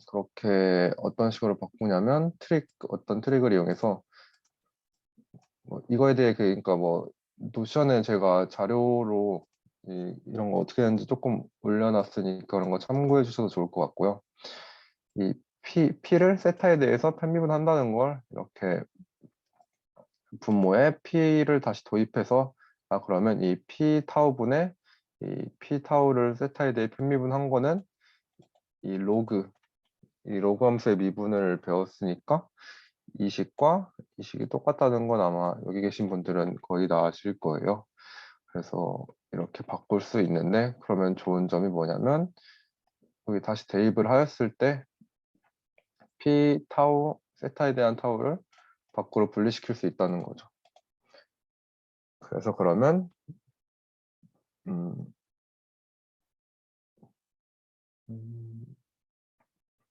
그렇게 어떤 식으로 바꾸냐면 어떤 트릭을 이용해서 뭐 이거에 대해 그러니까 뭐 노션에 제가 자료로 이런 거 어떻게 하는지 조금 올려놨으니까 그런 거 참고해 주셔도 좋을 것 같고요. 이 P를 세타에 대해서 편미분한다는 걸 이렇게 분모에 P를 다시 도입해서 그러면 이 P 타우분의 이 P 타우를 세타에 대해 편미분한 거는 이 로그 함수의 미분을 배웠으니까 이 식과 이 식이 똑같다는 건 아마 여기 계신 분들은 거의 다 아실 거예요. 그래서 이렇게 바꿀 수 있는데 그러면 좋은 점이 뭐냐면 여기 다시 대입을 하였을 때 P 타우 세타에 대한 타우를 밖으로 분리시킬 수 있다는 거죠. 그래서 그러면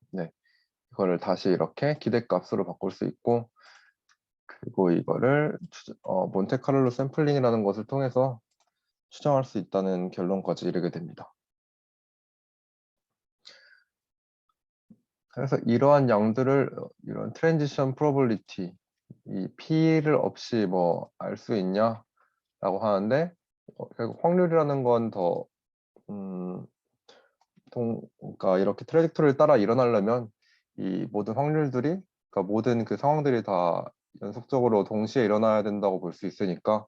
네, 이거를 다시 이렇게 기대값으로 바꿀 수 있고, 그리고 이거를 몬테카를로 샘플링이라는 것을 통해서 추정할 수 있다는 결론까지 이르게 됩니다. 그래서 이러한 양들을 이런 트랜지션 프로버빌리티, 이 P를 없이 뭐 알 수 있냐라고 하는데, 결국 확률이라는 건 더 그러니까 이렇게 트레젝토리를 따라 일어나려면 이 모든 확률들이, 그러니까 모든 그 상황들이 다 연속적으로 동시에 일어나야 된다고 볼 수 있으니까,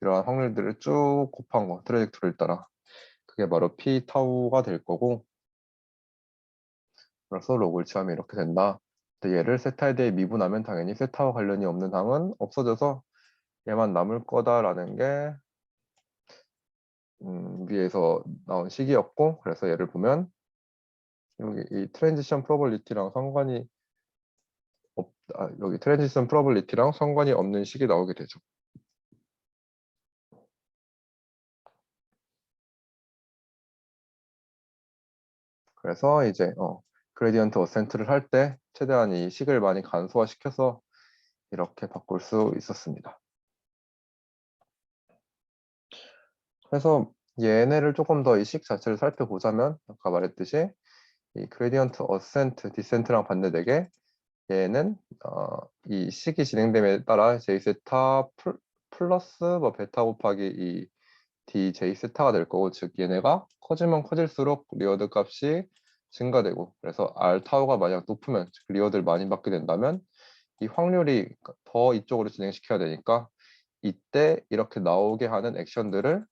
이러한 확률들을 쭉 곱한 거, 트레젝토리를 따라, 그게 바로 P 타우가 될 거고, 그래서 로그를 취하면 이렇게 된다. 근데 얘를 세타에 대해 미분하면 당연히 세타와 관련이 없는 항은 없어져서 얘만 남을 거다라는 게 위에서 나온 식이었고, 그래서 얘를 보면 여기 이 트랜지션 프로버빌리티랑 상관이 여기 트랜지션 프로버빌리티랑 상관이 없는 식이 나오게 되죠. 그래서 이제 그레디언트 어센트를 할 때 최대한 이 식을 많이 간소화시켜서 이렇게 바꿀 수 있었습니다. 그래서 얘네를 조금 더 이 식 자체를 살펴보자면, 아까 말했듯이 이 그레디언트 어센트, 디센트랑 반대되게 얘는 이 식이 진행됨에 따라 J세타 플러스 뭐 베타 곱하기 이 DJ 세타가 될 거고, 즉 얘네가 커지면 커질수록 리어드 값이 증가되고, 그래서 R 타우가 만약 높으면, 즉 리어드를 많이 받게 된다면 이 확률이 더 이쪽으로 진행시켜야 되니까 이때 이렇게 나오게 하는 액션들을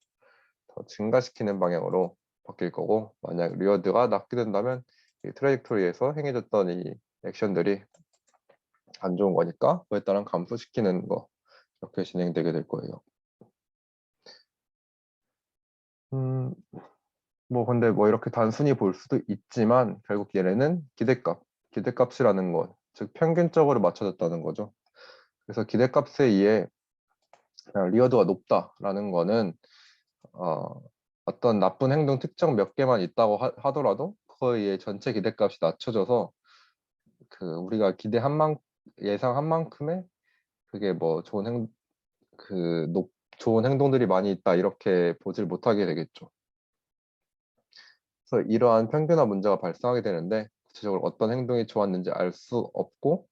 더 증가시키는 방향으로 바뀔 거고, 만약 리어드가 낮게 된다면 이 트레이젝토리에서 행해졌던 이 액션들이 안 좋은 거니까 그에 따른 감소시키는 거, 이렇게 진행되게 될 거예요. 뭐 근데 뭐 이렇게 단순히 볼 수도 있지만 결국 얘네는 기대값이라는 것, 즉 평균적으로 맞춰졌다는 거죠. 그래서 기대값에 의해 리어드가 높다라는 거는 어떤 나쁜 행동 특정 몇 개만 있다고 하더라도 그거에 의해 전체 기대값이 낮춰져서 그 우리가 예상한 만큼의 그게 뭐 좋은 행동들이 많이 있다, 이렇게 보질 못하게 되겠죠. 그래서 이러한 평균화 문제가 발생하게 되는데, 구체적으로 어떤 행동이 좋았는지 알 수 없고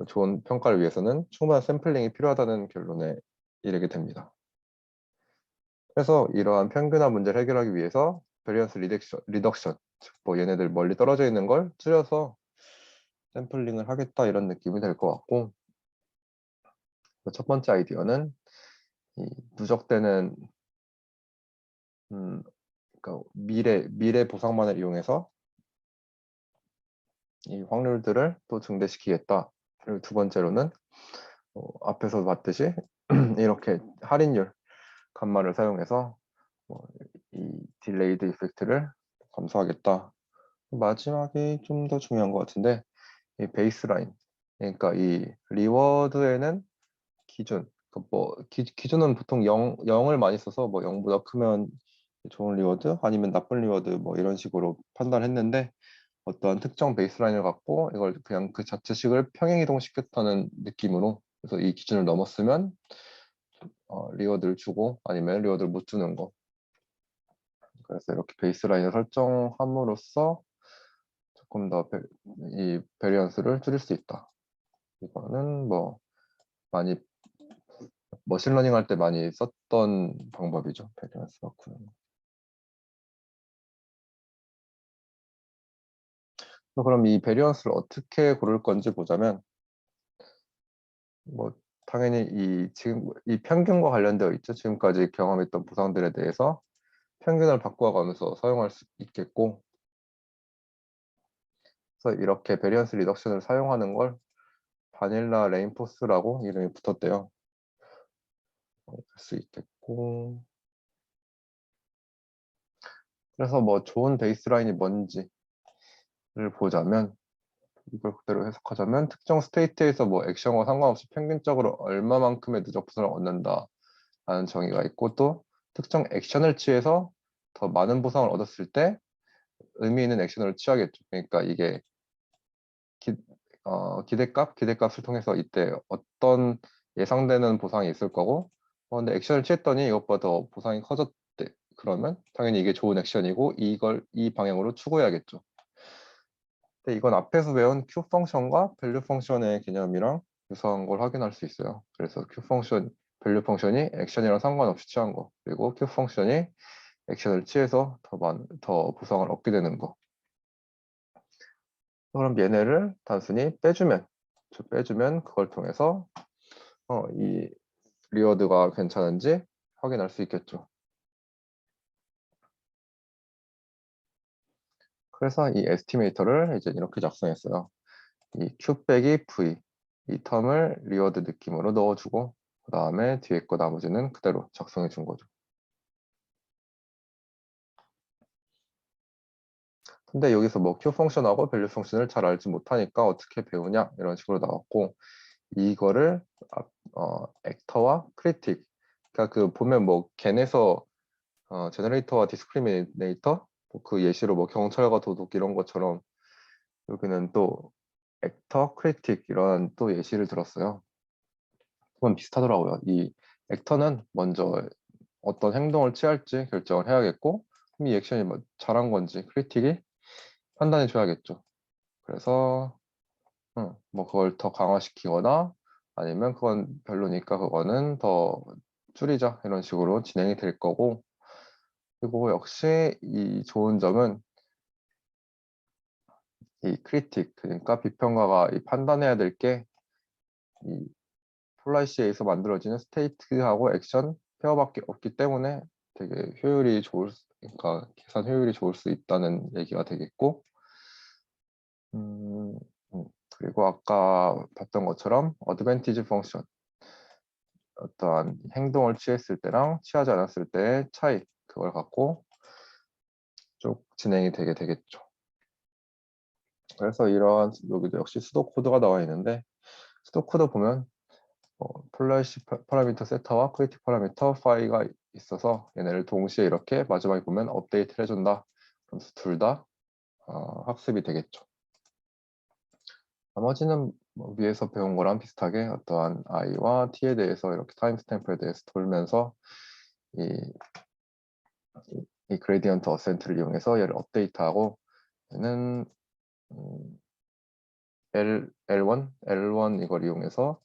좋은 평가를 위해서는 충분한 샘플링이 필요하다는 결론에 이르게 됩니다. 그래서 이러한 평균화 문제를 해결하기 위해서 베리언스 리덕션, 즉 뭐 얘네들 멀리 떨어져 있는 걸 줄여서 샘플링을 하겠다, 이런 느낌이 될 것 같고, 첫 번째 아이디어는 이 누적되는 그러니까 미래 보상만을 이용해서 이 확률들을 또 증대시키겠다. 그리고 두 번째로는 앞에서 봤듯이 이렇게 할인율 감마를 사용해서 이 딜레이드 이펙트를 감소하겠다. 마지막이 좀 더 중요한 것 같은데, 이 베이스라인, 그러니까 이 리워드에는 기준, 기준은 보통 0을 많이 써서 뭐 0보다 크면 좋은 리워드, 아니면 나쁜 리워드, 뭐 이런 식으로 판단했는데, 어떠한 특정 베이스라인을 갖고 이걸 그냥 그 자체식을 평행이동시켰다는 느낌으로, 그래서 이 기준을 넘었으면 리워드를 주고 아니면 리워드를 못 주는 거. 그래서 이렇게 베이스라인을 설정함으로써 조금 더 이 베리언스를 줄일 수 있다. 이거는 뭐 많이 머신러닝 할 때 많이 썼던 방법이죠, 베리언스 바꾸는. 그럼 이 베리언스를 어떻게 고를 건지 보자면, 뭐 당연히 지금 이 평균과 관련되어 있죠. 지금까지 경험했던 보상들에 대해서 평균을 바꿔가면서 사용할 수 있겠고, 그래서 이렇게 베리언스 리덕션을 사용하는 걸 바닐라 레인포스라고 이름이 붙었대요. 할 수 있겠고, 그래서 뭐 좋은 베이스라인이 뭔지를 보자면, 이걸 그대로 해석하자면 특정 스테이트에서 뭐 액션과 상관없이 평균적으로 얼마만큼의 누적 보상을 얻는다, 라는 정의가 있고, 또 특정 액션을 취해서 더 많은 보상을 얻었을 때 의미 있는 액션을 취하겠죠. 그러니까 이게 기대값을 통해서 이때 어떤 예상되는 보상이 있을 거고, 근데 액션을 취했더니 이것보다 더 보상이 커졌대. 그러면 당연히 이게 좋은 액션이고 이 방향으로 추구해야겠죠. 근데 이건 앞에서 배운 Q 펑션과 밸류 펑션의 개념이랑 유사한 걸 확인할 수 있어요. 그래서 Q 펑션, 밸류 펑션이 액션이랑 상관없이 취한 거, 그리고 Q 펑션이 액션을 취해서 더 보상을 얻게 되는 거. 그럼 얘네를 단순히 빼주면 그걸 통해서 이 리워드가 괜찮은지 확인할 수 있겠죠. 그래서 이 에스티메이터를 이제 이렇게 작성했어요. 이 Q 빼기 V, 이 텀을 리워드 느낌으로 넣어주고, 그 다음에 뒤에 거 나머지는 그대로 작성해 준 거죠. 근데 여기서 뭐 Q 펑션하고 밸류 펑션을 잘 알지 못하니까 어떻게 배우냐 이런 식으로 나왔고, 이거를 액터와 크리틱, 그러니까 그 보면 뭐 겐에서 제너레이터와 디스크리미네이터, 그 예시로 뭐 경찰과 도둑 이런 것처럼 여기는 또 액터, 크리틱 이런 또 예시를 들었어요. 그건 비슷하더라고요. 이 액터는 먼저 어떤 행동을 취할지 결정을 해야겠고, 이 액션이 뭐 잘한 건지 크리틱이 판단해 줘야겠죠. 그래서 뭐 그걸 더 강화시키거나 아니면 그건 별로니까 그거는 더 줄이자 이런 식으로 진행이 될 거고, 그리고 역시 이 좋은 점은 이 크리틱, 그러니까 비평가가 이 판단해야 될 게 이 폴라시에서 만들어지는 스테이트하고 액션 페어밖에 없기 때문에 되게 그러니까 계산 효율이 좋을 수 있다는 얘기가 되겠고, 음, 그리고 아까 봤던 것처럼 어드밴티지 펑션, 어떠한 행동을 취했을 때랑 취하지 않았을 때의 차이, 그걸 갖고 쭉 진행이 되게 되겠죠. 그래서 이러한 여기도 역시 수도 코드가 나와 있는데, 수도 코드 보면 폴라시 파라미터 세타와 크리틱 파라미터 파이가 있어서 얘네를 동시에 이렇게 마지막에 보면 업데이트를 해준다. 그럼 둘 다 학습이 되겠죠. 나머지는 뭐 위에서 배운 거랑 비슷하게 어떠한 i와 t에 대해서 이렇게 타임스탬프에 대해서 돌면서 이 그레디언트 어센트를 이용해서 얘를 업데이트하고, 얘는 L1 이걸 이용해서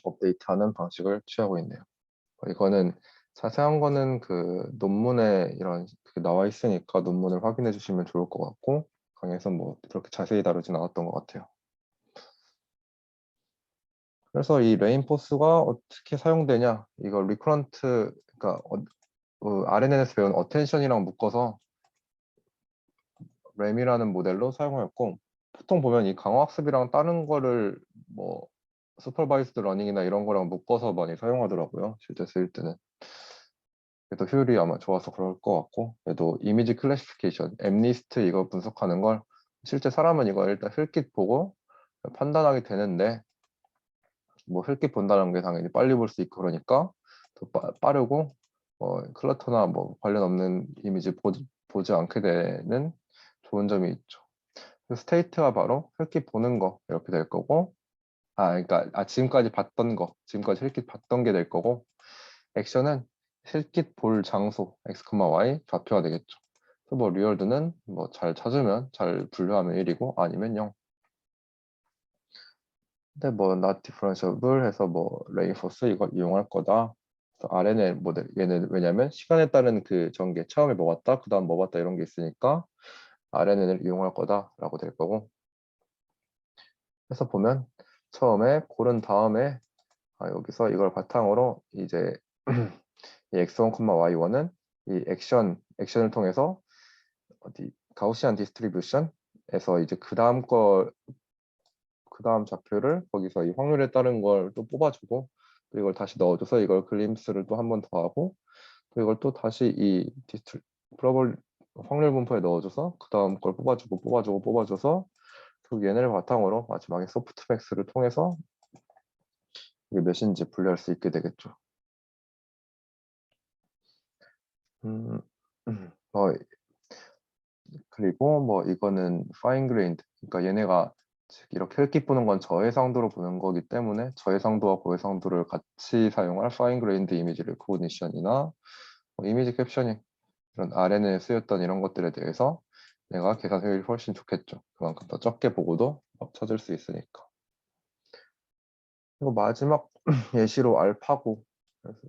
업데이트하는 방식을 취하고 있네요. 이거는 자세한 거는 그 논문에 이런 그게 나와 있으니까 논문을 확인해 주시면 좋을 것 같고, 강의에서 뭐 그렇게 자세히 다루진 않았던 것 같아요. 그래서 이 레인포스가 어떻게 사용되냐, 이거 리커런트, 그러니까 RNN에서 배운 어텐션이랑 묶어서 램이라는 모델로 사용하였고, 보통 보면 이 강화학습이랑 다른 거를 뭐 슈퍼바이스드 러닝이나 이런 거랑 묶어서 많이 사용하더라고요. 실제 쓰일 때는. 그래도 효율이 아마 좋아서 그럴 것 같고, 그래도 이미지 클래시피케이션, 엠리스트 이거 분석하는 걸 실제 사람은 이거 일단 흘낏 보고 판단하게 되는데, 뭐 흘낏 본다는 게 당연히 빨리 볼 수 있고 그러니까 더 빠르고 클러터나 뭐 관련 없는 이미지 보지 않게 되는 좋은 점이 있죠. 스테이트가 바로 흘낏 보는 거 이렇게 될 거고, 그러니까 지금까지 지금까지 흘낏 봤던 게 될 거고, 액션은 흘낏 볼 장소 x, y 좌표가 되겠죠. 그래서 뭐 리월드는 뭐 잘 찾으면 잘 분류하면 1이고 아니면 0. 근데 뭐 not differentiable 해서 뭐 reinforce 이걸 이용할 거다. 그래서 RNN 모델 얘는 왜냐면 시간에 따른 그 전개, 처음에 뭐 봤다 그 다음 뭐 봤다 이런 게 있으니까 RNN을 이용할 거다라고 될 거고, 그래서 보면 처음에 고른 다음에 여기서 이걸 바탕으로 이제 이 x1, y1은 이 액션을 통해서 가우시안 디스트리뷰션에서 이제 그 다음 좌표를 거기서 이 확률에 따른 걸 또 뽑아주고, 또 이걸 다시 넣어줘서 이걸 글림스를 또 한 번 더 하고, 또 이걸 또 다시 이 프로벌 확률 분포에 넣어줘서 그 다음 걸 뽑아줘서 그 얘네를 바탕으로 마지막에 소프트맥스를 통해서 이게 몇인지 분류할 수 있게 되겠죠. 뭐 그리고 뭐 이거는 fine grained, 그러니까 얘네가 즉 이렇게 흙기 보는 건 저해상도로 보는 거기 때문에 저해상도와 고해상도를 같이 사용할 fine grained 이미지 recognition이나 뭐 이미지 캡셔닝, 이런 RNN에 쓰였던 이런 것들에 대해서 내가 계산 효율이 훨씬 좋겠죠. 그만큼 더 적게 보고도 찾을 수 있으니까. 그리고 마지막 예시로 알파고. 그래서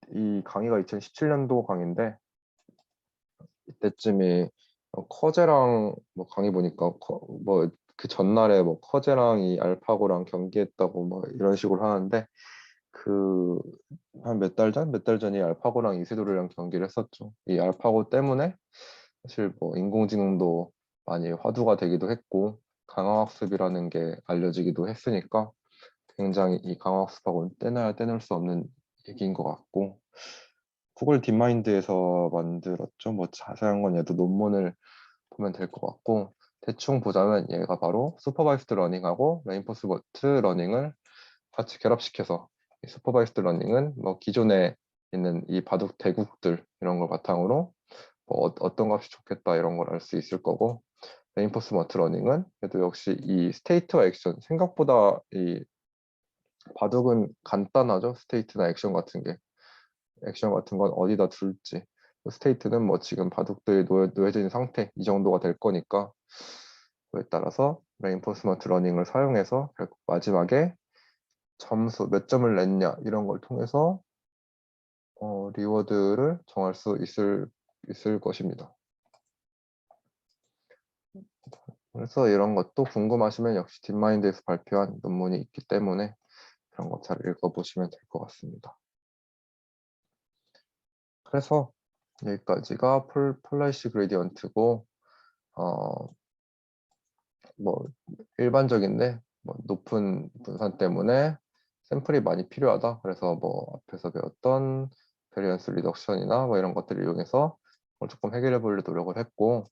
이 강의가 2017년도 강의인데 이때쯤에 커제랑 뭐 강의 보니까 뭐 그 전날에 뭐 커제랑 이 알파고랑 경기했다고 뭐 이런 식으로 하는데 그 한 몇 달 전? 몇 달 전에 알파고랑 이세돌이랑 경기를 했었죠. 이 알파고 때문에 사실 뭐 인공지능도 많이 화두가 되기도 했고 강화학습이라는 게 알려지기도 했으니까 굉장히 이 강화학습하고는 떼놔야 떼놓을 수 없는 얘기인 것 같고, 구글 딥마인드에서 만들었죠. 뭐 자세한 건 얘도 논문을 보면 될 것 같고, 대충 보자면 얘가 바로 슈퍼바이스드 러닝하고 레인포스먼트 러닝을 같이 결합시켜서, 이 슈퍼바이스드 러닝은 뭐 기존에 있는 이 바둑 대국들 이런 걸 바탕으로 뭐 어떤 값이 좋겠다 이런 걸 알 수 있을 거고, 레인포스먼트 러닝은 그래도 역시 이 스테이트와 액션, 생각보다 이 바둑은 간단하죠. 스테이트나 액션 같은 게, 액션 같은 건 어디다 둘지, 스테이트는 뭐 지금 바둑들이 놓여져 있는 상태 이 정도가 될 거니까, 그에 따라서 레인포스먼트 러닝을 사용해서 결국 마지막에 점수 몇 점을 냈냐 이런 걸 통해서 리워드를 정할 수 있을 것입니다. 그래서 이런 것도 궁금하시면 역시 딥마인드에서 발표한 논문이 있기 때문에 그런 거 잘 읽어보시면 될 것 같습니다. 그래서 여기까지가 폴라리시 그레디언트고, 뭐 일반적인데 뭐 높은 분산 때문에 샘플이 많이 필요하다. 그래서 뭐 앞에서 배웠던 베리언스 리덕션이나 뭐 이런 것들을 이용해서 그걸 조금 해결해 보려 노력을 했고,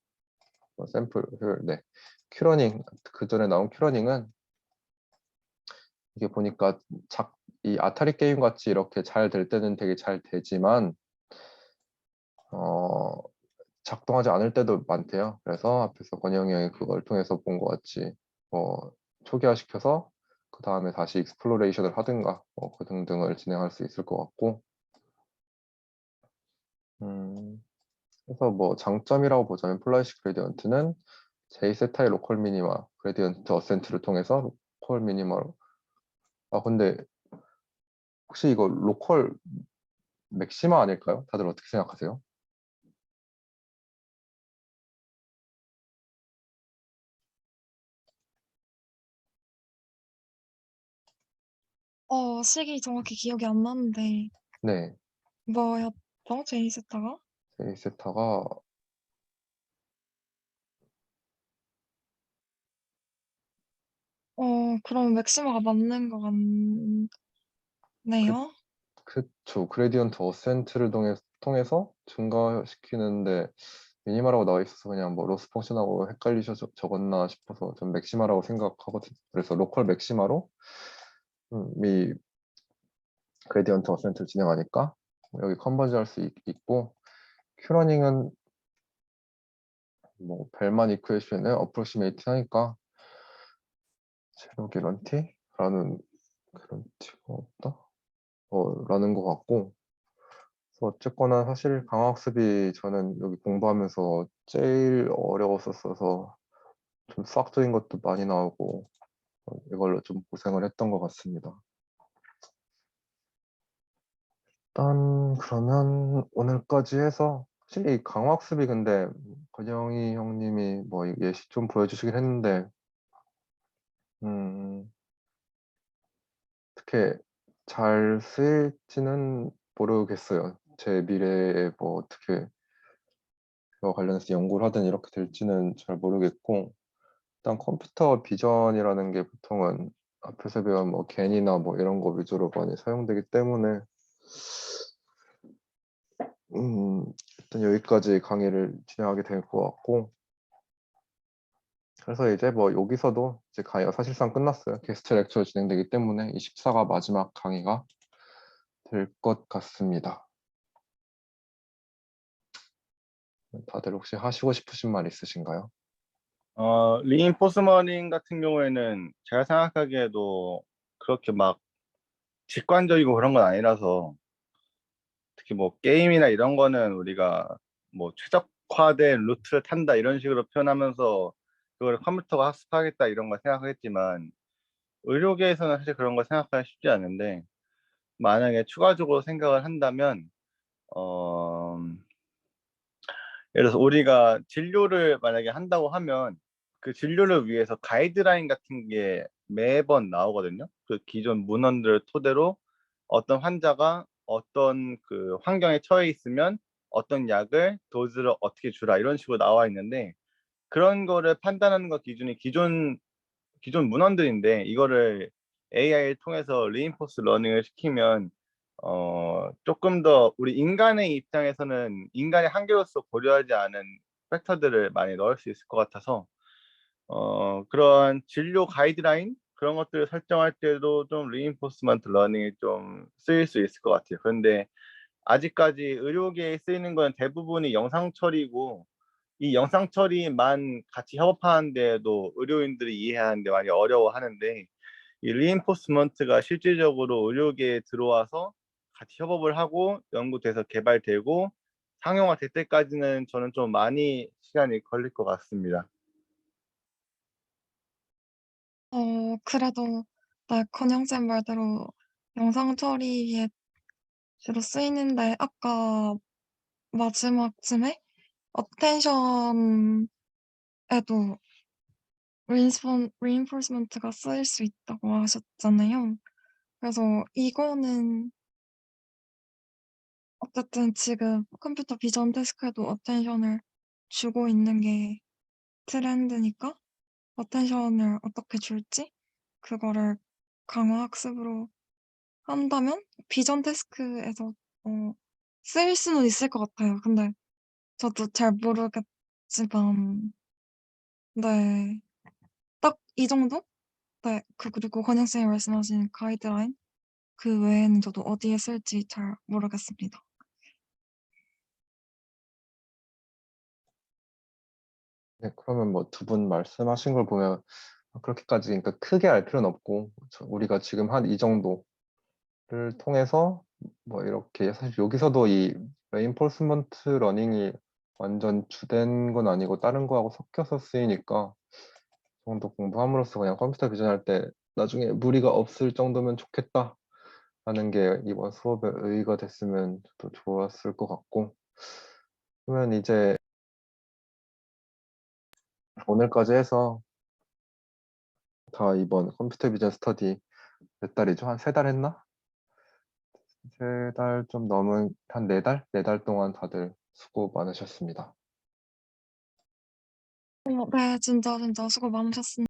뭐 샘플 효율, 네, 큐러닝, 그 전에 나온 큐러닝은 이게 보니까 이 아타리 게임 같이 이렇게 잘 될 때는 되게 잘 되지만 작동하지 않을 때도 많대요. 그래서 앞에서 권영이 형이 그걸 통해서 본 것 같이 뭐 초기화시켜서 그 다음에 다시 익스플로레이션을 하든가 뭐그 등등을 진행할 수 있을 것 같고, 그래서 뭐 장점이라고 보자면 폴라리시 그레디언트는 제이세타의 로컬 미니마 그레디언트 어센트를 통해서 로컬 미니마로, 근데 혹시 이거 로컬 맥시마 아닐까요? 다들 어떻게 생각하세요? 시기 정확히 기억이 안 나는데 네, 뭐였죠? 제이세타가? 제이세타가 그럼 맥시마가 맞는 것 같네요. 그쵸. 그레디언트 어센트를 통해서 증가시키는데 미니마라고 나와 있어서 그냥 뭐 로스 펑션하고 헷갈리셔서 적었나 싶어서 좀 맥시마라고 생각하거든요. 그래서 로컬 맥시마로 이 그레디언트 어센트를 진행하니까 여기 컨버지 할 수 있고, 큐러닝은 뭐 벨만 이쿠에이션에 어프로시메이트 하니까 제로 개런티라는 개런티가 없다? 라는 것 같고, 그래서 어쨌거나 사실 강화학습이 저는 여기 공부하면서 제일 어려웠었어서 좀 수학적인 것도 많이 나오고 이걸로 좀 고생을 했던 것 같습니다. 일단 그러면 오늘까지 해서, 확실히 이 강화학습이 근데 권영희 형님이 뭐 예시 좀 보여주시긴 했는데 어떻게 잘 쓰일지는 모르겠어요. 제 미래에 뭐 어떻게 그거 관련해서 연구를 하든 이렇게 될지는 잘 모르겠고, 일단 컴퓨터 비전이라는 게 보통은 앞에서 배운 뭐 겐이나 뭐 이런 거 위주로 많이 사용되기 때문에 일단 여기까지 강의를 진행하게 될 것 같고, 그래서 이제 뭐 여기서도 이제 강의가 사실상 끝났어요. 게스트 렉처 진행되기 때문에 24가 마지막 강의가 될 것 같습니다. 다들 혹시 하시고 싶으신 말 있으신가요? 리인포스머닝 같은 경우에는 제가 생각하기에도 그렇게 막 직관적이고 그런 건 아니라서, 특히 뭐 게임이나 이런 거는 우리가 뭐 최적화된 루트를 탄다 이런 식으로 표현하면서 그걸 컴퓨터가 학습하겠다 이런 걸 생각했지만, 의료계에서는 사실 그런 걸 생각하기 쉽지 않은데, 만약에 추가적으로 생각을 한다면 어 예를 들어서 우리가 진료를 만약에 한다고 하면 그 진료를 위해서 가이드라인 같은 게 매번 나오거든요. 그 기존 문헌들을 토대로 어떤 환자가 어떤 그 환경에 처해 있으면 어떤 약을 도즈를 어떻게 주라 이런 식으로 나와 있는데, 그런 거를 판단하는 것 기준이 기존 문헌들인데, 이거를 AI를 통해서 리인포스 러닝을 시키면 조금 더 우리 인간의 입장에서는 인간의 한계로서 고려하지 않은 팩터들을 많이 넣을 수 있을 것 같아서, 그런 진료 가이드라인 그런 것들을 설정할 때도 좀 리인포스먼트 러닝이 좀 쓰일 수 있을 것 같아요. 그런데 아직까지 의료계에 쓰이는 건 대부분이 영상 처리고, 이 영상 처리만 같이 협업하는 데에도 의료인들이 이해하는 데 많이 어려워하는데, 이 리인포스먼트가 실질적으로 의료계에 들어와서 같이 협업을 하고 연구돼서 개발되고 상용화 될 때까지는 저는 좀 많이 시간이 걸릴 것 같습니다. 그래도 건영쌤 말대로 영상 처리에 주로 쓰이는데 아까 마지막쯤에 어텐션에도 reinforcement가 쓰일 수 있다고 하셨잖아요. 그래서 이거는 어쨌든 지금 컴퓨터 비전 태스크에도 어텐션을 주고 있는 게 트렌드니까 어텐션을 어떻게 줄지 그거를 강화 학습으로 한다면 비전 태스크에서 쓰일 수는 있을 것 같아요. 근데 저도 잘 모르겠지만 네. 딱 이 정도? 네. 그리고 권영 쌤이 말씀하신 가이드라인 그 외에는 저도 어디에 쓸지 잘 모르겠습니다. 네, 그러면 뭐 두 분 말씀하신 걸 보면 그렇게까지 그러니까 크게 알 필요는 없고 우리가 지금 한 이 정도를 통해서 뭐 이렇게 사실 여기서도 이 레인포스먼트 러닝이 완전 주된 건 아니고 다른 거하고 섞여서 쓰이니까 그 정도 공부함으로써 그냥 컴퓨터 비전할 때 나중에 무리가 없을 정도면 좋겠다 라는 게 이번 수업의 의의가 됐으면 또 좋았을 것 같고, 그러면 이제 오늘까지 해서 다 이번 컴퓨터 비전 스터디 몇 달이죠? 한 3달 했나? 3달 좀 넘은 한 4달? 4달 동안 다들 수고 많으셨습니다. 네. 진짜 수고 많으셨습니다.